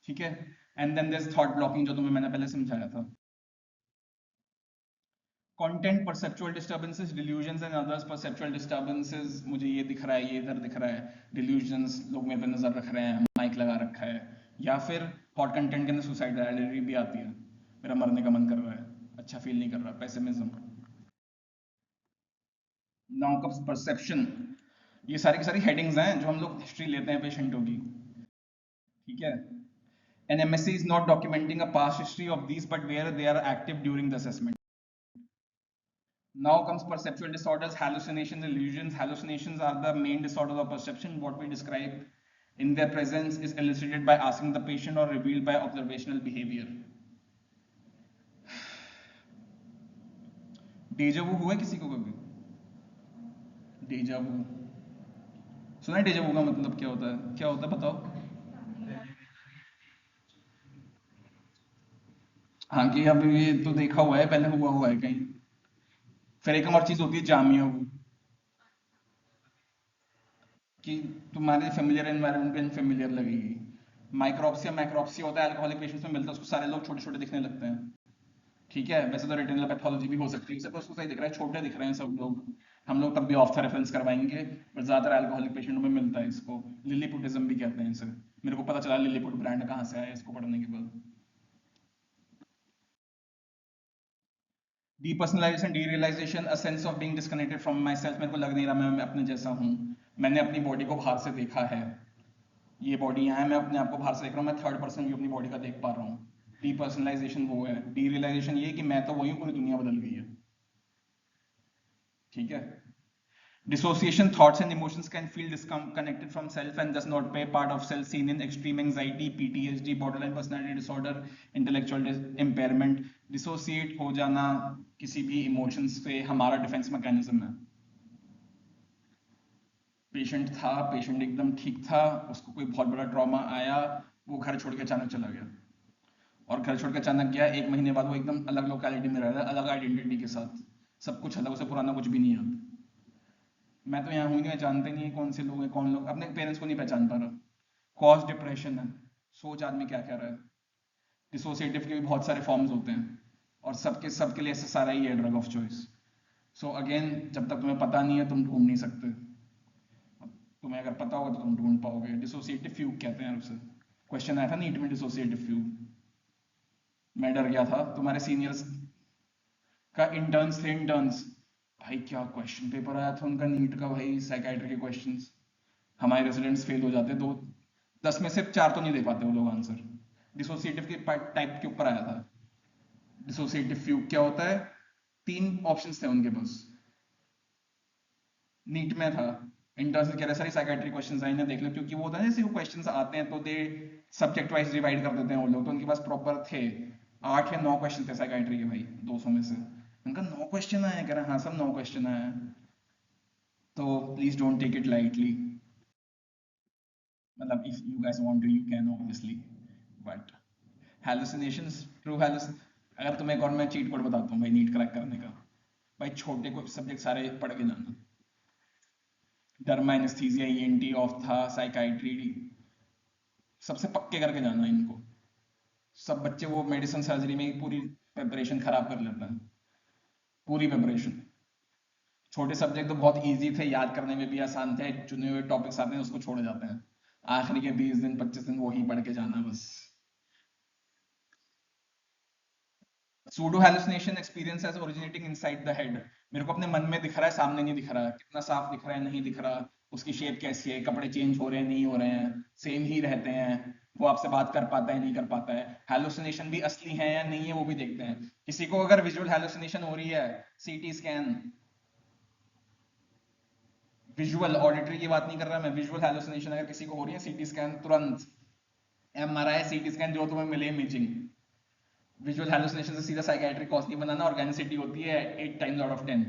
ठीक है। And then there thought blocking, जो तुम्हें मैंने पहले समझाया था। Content perceptual disturbances, delusions and others perceptual disturbances, मुझे ये दिख रहा है, ये इधर दिख रहा है, डिल्यूजंस, लोग मेरे पे नजर रख रहे हैं, माइक लगा रखा है। या फिर हॉट कंटेंट के अंदर सुसाइडलिटी भी आती है, मेरा मरने का मन कर रहा है, अच्छा फील नहीं कर रहा, पेसिमिज्म। Now comes perception. ये सारी की सारी हेडिंग्स हैं जो हम लोग हिस्ट्री लेते हैं पेशेंटों की। ठीक है। An MSC is not documenting a past history of these, but where they are active during the assessment. Now comes perceptual disorders, hallucinations, illusions. Hallucinations are the main disorders of perception. What we describe in their presence is elicited by asking the patient or revealed by observational behavior. डेजा वू हुआ है किसी को कभी? डेजा वू सुना है? डेजा वू का मतलब क्या होता है? क्या होता है बताओ। हाँ, कि अभी ये तो देखा हुआ है, पहले हुआ हुआ है कहीं। फिर एक और चीज होती है जामिया वू, कि तुम्हारे फेमिलियर एनवायरनमेंट पे अनफेमिलियर लगेगी। माइक्रोप्सिया, माइक्रोप्सिया होता है अल्कोहलिक पेशेंट्स में मिलता है, उसको सारे लोग छोटे छोटे दिखने लगते हैं। ठीक है, वैसे तो रेटिनल पैथोलॉजी भी हो सकती है, उसको सही दिख रहा है, छोटे दिख रहे हैं सब लोग, हम लोग तब भी ऑफ था रेफरेंस करवाएंगे, बट ज्यादातर अल्कोहलिक पेशेंटों में मिलता है इसको। लिलीपुटिज्म भी कहते हैं इसे। मेरे को पता चला लिलीपुट ब्रांड कहाँ से आया इसको पढ़ने के बाद। Depersonalisation, derealisation, a sense of being disconnected from myself, मेरे को लग नहीं रहा मैं अपने जैसा हूँ, मैंने अपनी बॉडी को बाहर से देखा है, ये बॉडी यहाँ है, मैं अपने आप को बाहर से देख रहा हूँ, मैं थर्ड पर्सन भी अपनी बॉडी का देख पा रहा हूँ। डीपर्सनलाइजेशन वो है। डीरियलाइजेशन ये कि मैं तो वही हूँ, पूरी दुनिया बदल गई है। ठीक है। Dissociation, thoughts and emotions can feel disconnected from self and thus not be part of self, seen in extreme anxiety, PTSD, borderline personality disorder, intellectual impairment. Dissociate हो जाना किसी भी emotions से हमारा डिफेंस मैकेनिज्म है। पेशेंट था, patient एकदम ठीक था, उसको कोई बहुत बड़ा ट्रॉमा आया, वो घर छोड़ के अचानक चला गया, और घर छोड़ के अचानक गया, 1 महीने बाद वो एकदम अलग लोकेलिटी में रह रहा है, अलग आइडेंटिटी के साथ, सब कुछ अलग, उसे पुराना कुछ भी नहीं याद। मैं तो यहाँ हूँ नहीं, मैं जानते नहीं है कौन से लोग हैं, कौन लोग अपने पेरेंट्स को नहीं पहचान पा रहा। कॉज डिप्रेशन है, सोच आदमी क्या कह रहा है। डिसोसिएटिव के भी बहुत सारे फॉर्म्स होते हैं, और सबके सबके लिए SSRI है drug of choice. So again, जब तक तुम्हें पता नहीं है तुम ढूंढ नहीं सकते, तुम्हें अगर पता होगा तो तुम ढूंढ पाओगे। डिसोसिएटिव फ्यूग कहते हैं उसे। क्वेश्चन आया था नीट में, डिसोसिएटिव फ्यूग, मैं डर गया था। तुम्हारे सीनियर्स का इंटर्न्स थे, इंटर्न्स, भाई क्या क्वेश्चन पेपर आया था उनका नीट का, भाई साइकाइट्री के क्वेश्चंस, हमारे रेजिडेंट्स फेल हो जाते, दो 10 में से 4 तो नहीं दे पाते वो लोग आंसर। डिसोसिएटिव के टाइप के ऊपर आया था। डिसोसिएटिव फ्यूग क्या होता है? 3 ऑप्शंस थे उनके पास, नीट में था। इंटर्न्स कह रहे सारी साइकाइट्री क्वेश्चंस आए ना देख लो, क्योंकि वो होता है ना, जैसे वो क्वेश्चंस आते हैं तो दे सब्जेक्ट वाइज डिवाइड कर देते हैं वो लोग, तो उनके पास प्रॉपर थे 8 या 9 क्वेश्चन थे साइकाइट्री के भाई, 200 में से। उनका 9 क्वेश्चन आया, कह रहा हाँ सब 9 क्वेश्चन आया, तो please don't take it lightly. मतलब if you guys want to you can obviously, but hallucinations, true hallucin, अगर तुम्हें एक और मैं चीट कोड बताता हूँ भाई नीट क्रैक करने का, भाई छोटे को सब्जेक्ट सारे पढ़ के जाना। डर्मा, एनेस्थीसिया, ईएनटी, ऑफ्था, साइकाइट्री, सबसे पक्के करके जाना इनको। सब बच्चे वो मेडिसिन सर्जरी में ही पूरी प्रिपरेशन खराब कर लेते हैं, पूरी प्रिपरेशन। छोटे सब्जेक्ट तो बहुत इजी थे, याद करने में भी आसान थे, चुने हुए टॉपिक्स आते हैं उसको छोड़ जाते हैं, आखिरी के 20 दिन 25 दिन वही पढ़ के जाना बस। Pseudo hallucination experience as originating inside the head. मेरे को अपने मन में दिख रहा है, सामने नहीं दिख रहा, कितना साफ दिख रहा है नहीं दिख रहा, उसकी शेप कैसी है, कपड़े चेंज हो रहे हैं नहीं हो रहे हैं, सेम ही रहते हैं, वो आपसे बात कर पाता है नहीं कर पाता है, हैलुसिनेशन भी असली है या नहीं है वो भी देखते हैं। किसी को अगर विजुअल हैलुसिनेशन हो रही है, सीटी स्कैन, विजुअल ऑडिटरी की बात नहीं कर रहा मैं, विजुअल हैलुसिनेशन अगर किसी को हो रही है, सीटी स्कैन तुरंत, एमआरआई सीटी स्कैन जो तुम्हें मिले इमेजिंग। विजुअल हैलुसिनेशन से सीधा साइकियाट्रिक कॉज नहीं बनाना, ऑर्गेनिसिटी होती है 8 times out of 10।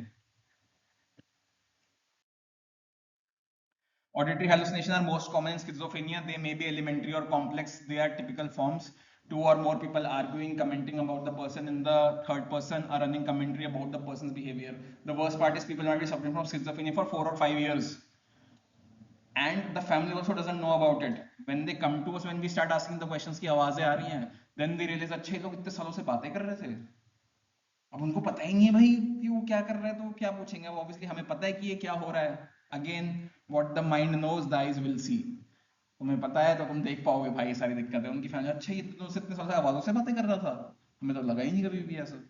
Auditory hallucinations are most common in schizophrenia. They may be elementary or complex. They are typical forms. Two or more people arguing, commenting about the person in the third person, or running commentary about the person's behavior. The worst part is people might be suffering from schizophrenia for 4 or 5 years. And the family also doesn't know about it. When they come to us, when we start asking the questions की आवाजें आ रही हैं, then they realize अच्छे लोग इतने सालों से बातें कर रहे थे, अब उनको पता ही नहीं है भाई कि वो क्या कर रहे हैं, तो क्या पूछेंगे, वो ऑब्वियसली हमें पता है कि ये क्या हो रहा है। Again, what the mind knows the eyes will see. तुम्हें पता है तो तुम देख पाओगे भाई, ये सारी दिक्कत है। उनकी फैमिली, अच्छा ये तो इतने साल से आवाजों से बातें कर रहा था, हमें तो लगा ही नहीं कभी भी ऐसा।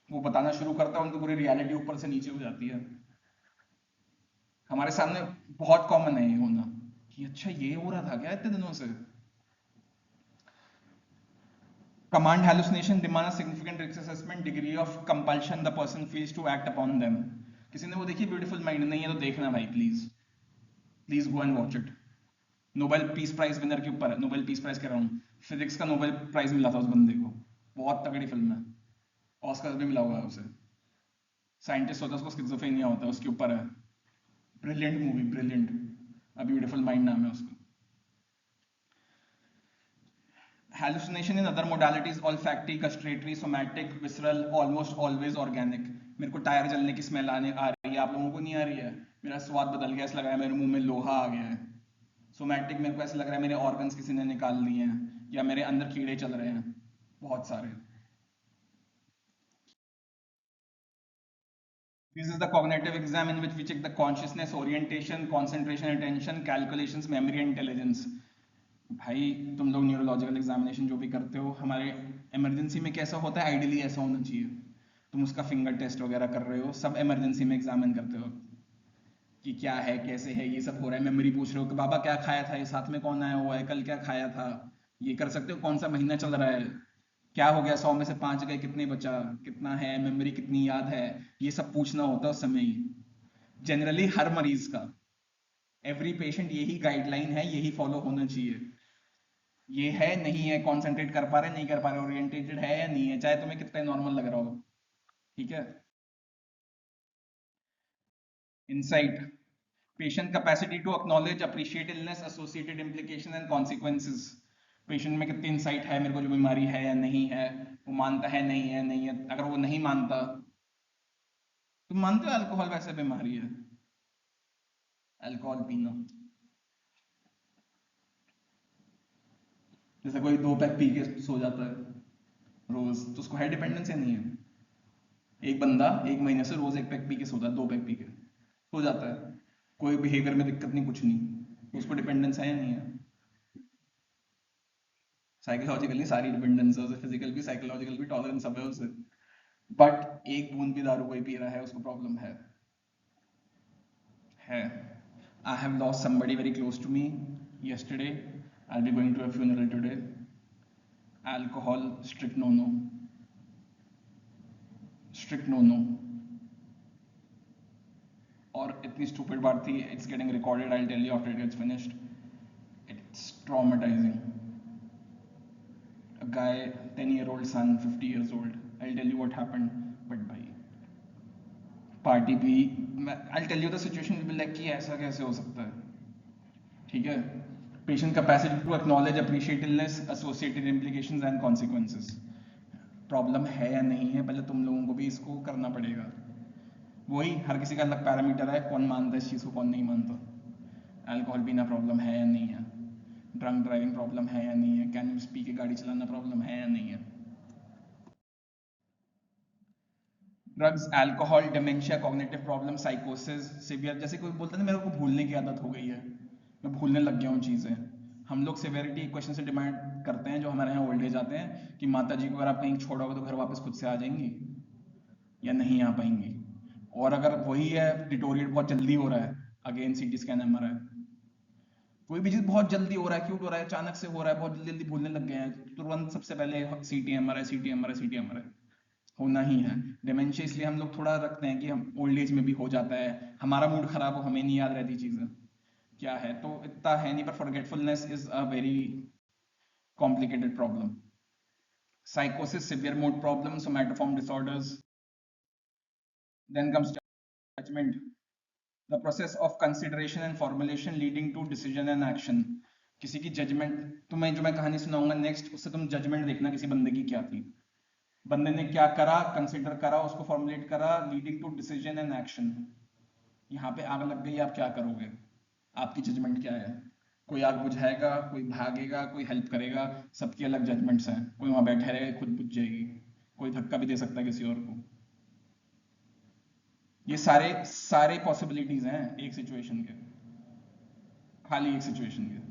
वो बताना शुरू करता है, उनकी पूरी रियलिटी ऊपर से नीचे हो जाती है। हमारे सामने बहुत कॉमन है ये होना, कि अच्छा ये हो रहा था क्या इतने दिनों से। Command hallucination demand a significant risk assessment, degree of compulsion the person feels to act upon them. किसी ने वो देखी ब्यूटीफुल माइंड, नहीं है तो देखना भाई please, please go and watch it. Nobel Peace Prize winner के ऊपर है, नोबेल पीस प्राइज कह रहा हूँ, फिजिक्स का नोबेल प्राइज मिला था उस बंदे को, बहुत तगड़ी फिल्म है, ऑस्कर भी मिला हुआ है उसे। साइंटिस्ट होता है, उसको स्किज़ोफ्रेनिया होता है, उसके ऊपर है। Brilliant movie, brilliant. A beautiful mind नाम है उसका। Hallucination in other modalities: olfactory, gustatory, somatic, visceral, almost always organic. मेरे को टायर जलने की स्मेल आने आ रही है, आप लोगों को नहीं आ रही है? मेरा स्वाद बदल गया, ऐसा लग रहा है मेरे मुंह में लोहा आ गया है। सोमैटिक, मेरे को ऐसा लग रहा है मेरे ऑर्गन्स किसी ने निकाल लिए हैं, या मेरे अंदर कीड़े चल रहे हैं बहुत सारे। This is the cognitive exam in which we check the consciousness, orientation, concentration, attention, calculations, memory, intelligence. भाई तुम लोग न्यूरोलॉजिकल एग्जामिनेशन जो भी करते हो, हमारे इमरजेंसी में कैसा होता है, आइडियली ऐसा होना चाहिए। तुम उसका फिंगर टेस्ट वगैरह कर रहे हो, सब इमरजेंसी में एग्जामिन करते हो कि क्या है कैसे है, ये सब हो रहा है। मेमोरी पूछ रहे हो कि बाबा क्या खाया था, ये साथ में कौन आया हुआ है, कल क्या खाया था, ये कर सकते हो। कौन सा महीना चल रहा है, क्या हो गया, 100 में से 5 गए, कितने बचा, कितना है, मेमोरी कितनी याद है, ये सब पूछना होता है उस समय ही। जनरली हर मरीज का, एवरी पेशेंट, यही गाइडलाइन है, यही फॉलो होना चाहिए। ये है नहीं है, कॉन्सेंट्रेट कर पा रहे नहीं कर पा रहे, ओरिएंटेटेड है या नहीं है, चाहे तुम्हें कितना नॉर्मल लग रहा हो। ठीक है। Insight: patient capacity to acknowledge, appreciate illness, associated implication and consequences. Patient में कितनी इंसाइट है, मेरे को जो बीमारी है या नहीं है, वो मानता है नहीं है, नहीं है। अगर वो नहीं मानता, तुम मानते हो अल्कोहल वैसे बीमारी है, अल्कोहल पीना, जैसे कोई 2 पैक पी के सो जाता है रोज, तो उसको है डिपेंडेंस या नहीं है? एक बंदा 1 महीने से रोज 1 पैक पी के सोता है, 2 पैक पी के सो जाता है, कोई बिहेवियर में दिक्कत नहीं, कुछ नहीं, तो उसको डिपेंडेंस है या नहीं है? साइकोलॉजिकली सारी डिपेंडेंस है उसे, फिजिकल भी साइकोलॉजिकल भी, टॉलरेंस सब है उसे। बट एक बूंद भी दारू कोई पी रहा है, उसको प्रॉब्लम है। I have lost somebody very close to me yesterday. I'll be going to a funeral today. Alcohol, strict no no, strict no no। और इतनी स्टूपिड बात थी, it's getting recorded, I tell you after it gets finished. It's traumatising. A guy, 10-year-old son, 50 years old. I'll tell you what happened. But भाई party भी, I'll tell you the situation will be like कि ऐसा कैसे हो सकता है। ठीक है। Patient capacity to acknowledge, appreciate illness, associated implications and consequences। Problem है या नहीं है, पहले तुम लोगों को भी इसको करना पड़ेगा। वही हर किसी का अलग पैरामीटर है, कौन मानता है इस चीज़ को, कौन नहीं मानता। अल्कोहल पीना प्रॉब्लम है या नहीं है, ड्रंक ड्राइविंग प्रॉब्लम है या नहीं है, कैन पी के गाड़ी चलाना प्रॉब्लम है या नहीं है। Drugs, alcohol, dementia, cognitive problem, साइकोसिस, सिवियर, जैसे कोई बोलता है ना मेरे को भूलने की आदत हो गई है, मैं भूलने लग गया हूँ चीज़ें। हम लोग सिवेरिटी इक्वेशन से डिमांड करते हैं जो हमारे यहाँ ओल्ड एज आते हैं कि माता जी को अगर आप कहीं छोड़ोगे तो घर वापस खुद से आ जाएंगी या नहीं आ पाएंगी। और अगर वही है डिटोरिएट बहुत जल्दी हो रहा है, अगेन सीटी स्कैन एमआरआई, कोई भी चीज़ बहुत जल्दी हो रहा है, क्यों हो रहा है, अचानक से हो रहा है, बहुत जल्दी जल्दी भूलने लग गए हैं, तुरंत सबसे पहले CT MRI, CT MRI, CT MRI होना ही है। डिमेंशिया इसलिए हम लोग थोड़ा रखते हैं कि हम ओल्ड एज में भी हो जाता है, हमारा मूड खराब हो, हमें नहीं याद रहती चीज़ें क्या है, तो इतना है नहीं, पर forgetfulness is a very complicated problem. साइकोसिस, severe mood problem, somatoform disorders. Then comes judgement, the process of consideration and formulation leading to decision and action. किसी की जजमेंट, तुम्हें जो मैं कहानी सुनाऊंगा नेक्स्ट, उससे तुम जजमेंट देखना किसी बंदे की क्या थी, बंदे ने क्या करा, कंसिडर करा, उसको फॉर्मुलेट करा, leading to decision and action. यहाँ पे आग लग गई, आप क्या करोगे, आपकी जजमेंट क्या है। कोई आग बुझाएगा, कोई भागेगा, कोई हेल्प करेगा, सबकी अलग जजमेंट्स हैं, कोई वहां बैठे रहेगा खुद बुझ जाएगी, कोई धक्का भी दे सकता है किसी और को। ये सारे सारे पॉसिबिलिटीज हैं एक सिचुएशन के, खाली एक सिचुएशन के।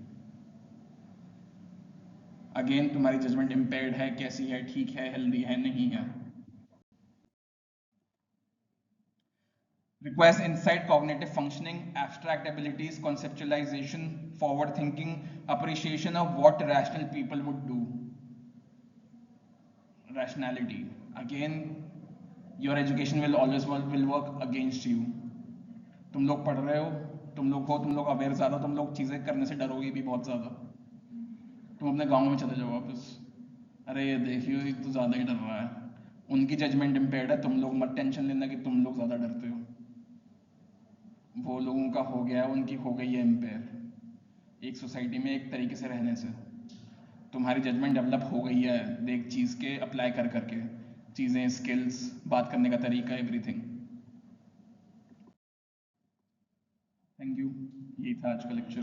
अगेन तुम्हारी जजमेंट इम्पेयर्ड है, कैसी है, ठीक है, हेल्दी है, नहीं है। Requires insight, cognitive functioning, abstract abilities, conceptualization, forward thinking, appreciation of what rational people would do. Rationality. Again, your education will always will work against you. तुम लोग पढ़ रहे हो, तुम लोग अवेयर ज़्यादा, तुम लोग चीज़ें करने से डरोगे भी बहुत ज़्यादा। तुम अपने गांव में चले जाओ वापस, अरे ये देखियो ये तो ज़्यादा ही डर रहा है, उनकी जजमेंट इम्पेयर्ड है, तुम लोग मत टेंशन लेना कि तुम लोग ज़्यादा डरते हो, वो लोगों का हो गया है, उनकी हो गई है इम्पेयर एक सोसाइटी में एक तरीके से रहने से। तुम्हारी जजमेंट डेवलप हो गई है देख चीज़ के अप्लाई कर करके, चीज़ें, स्किल्स, बात करने का तरीका, एवरीथिंग। थैंक यू, यही था आज का लेक्चर।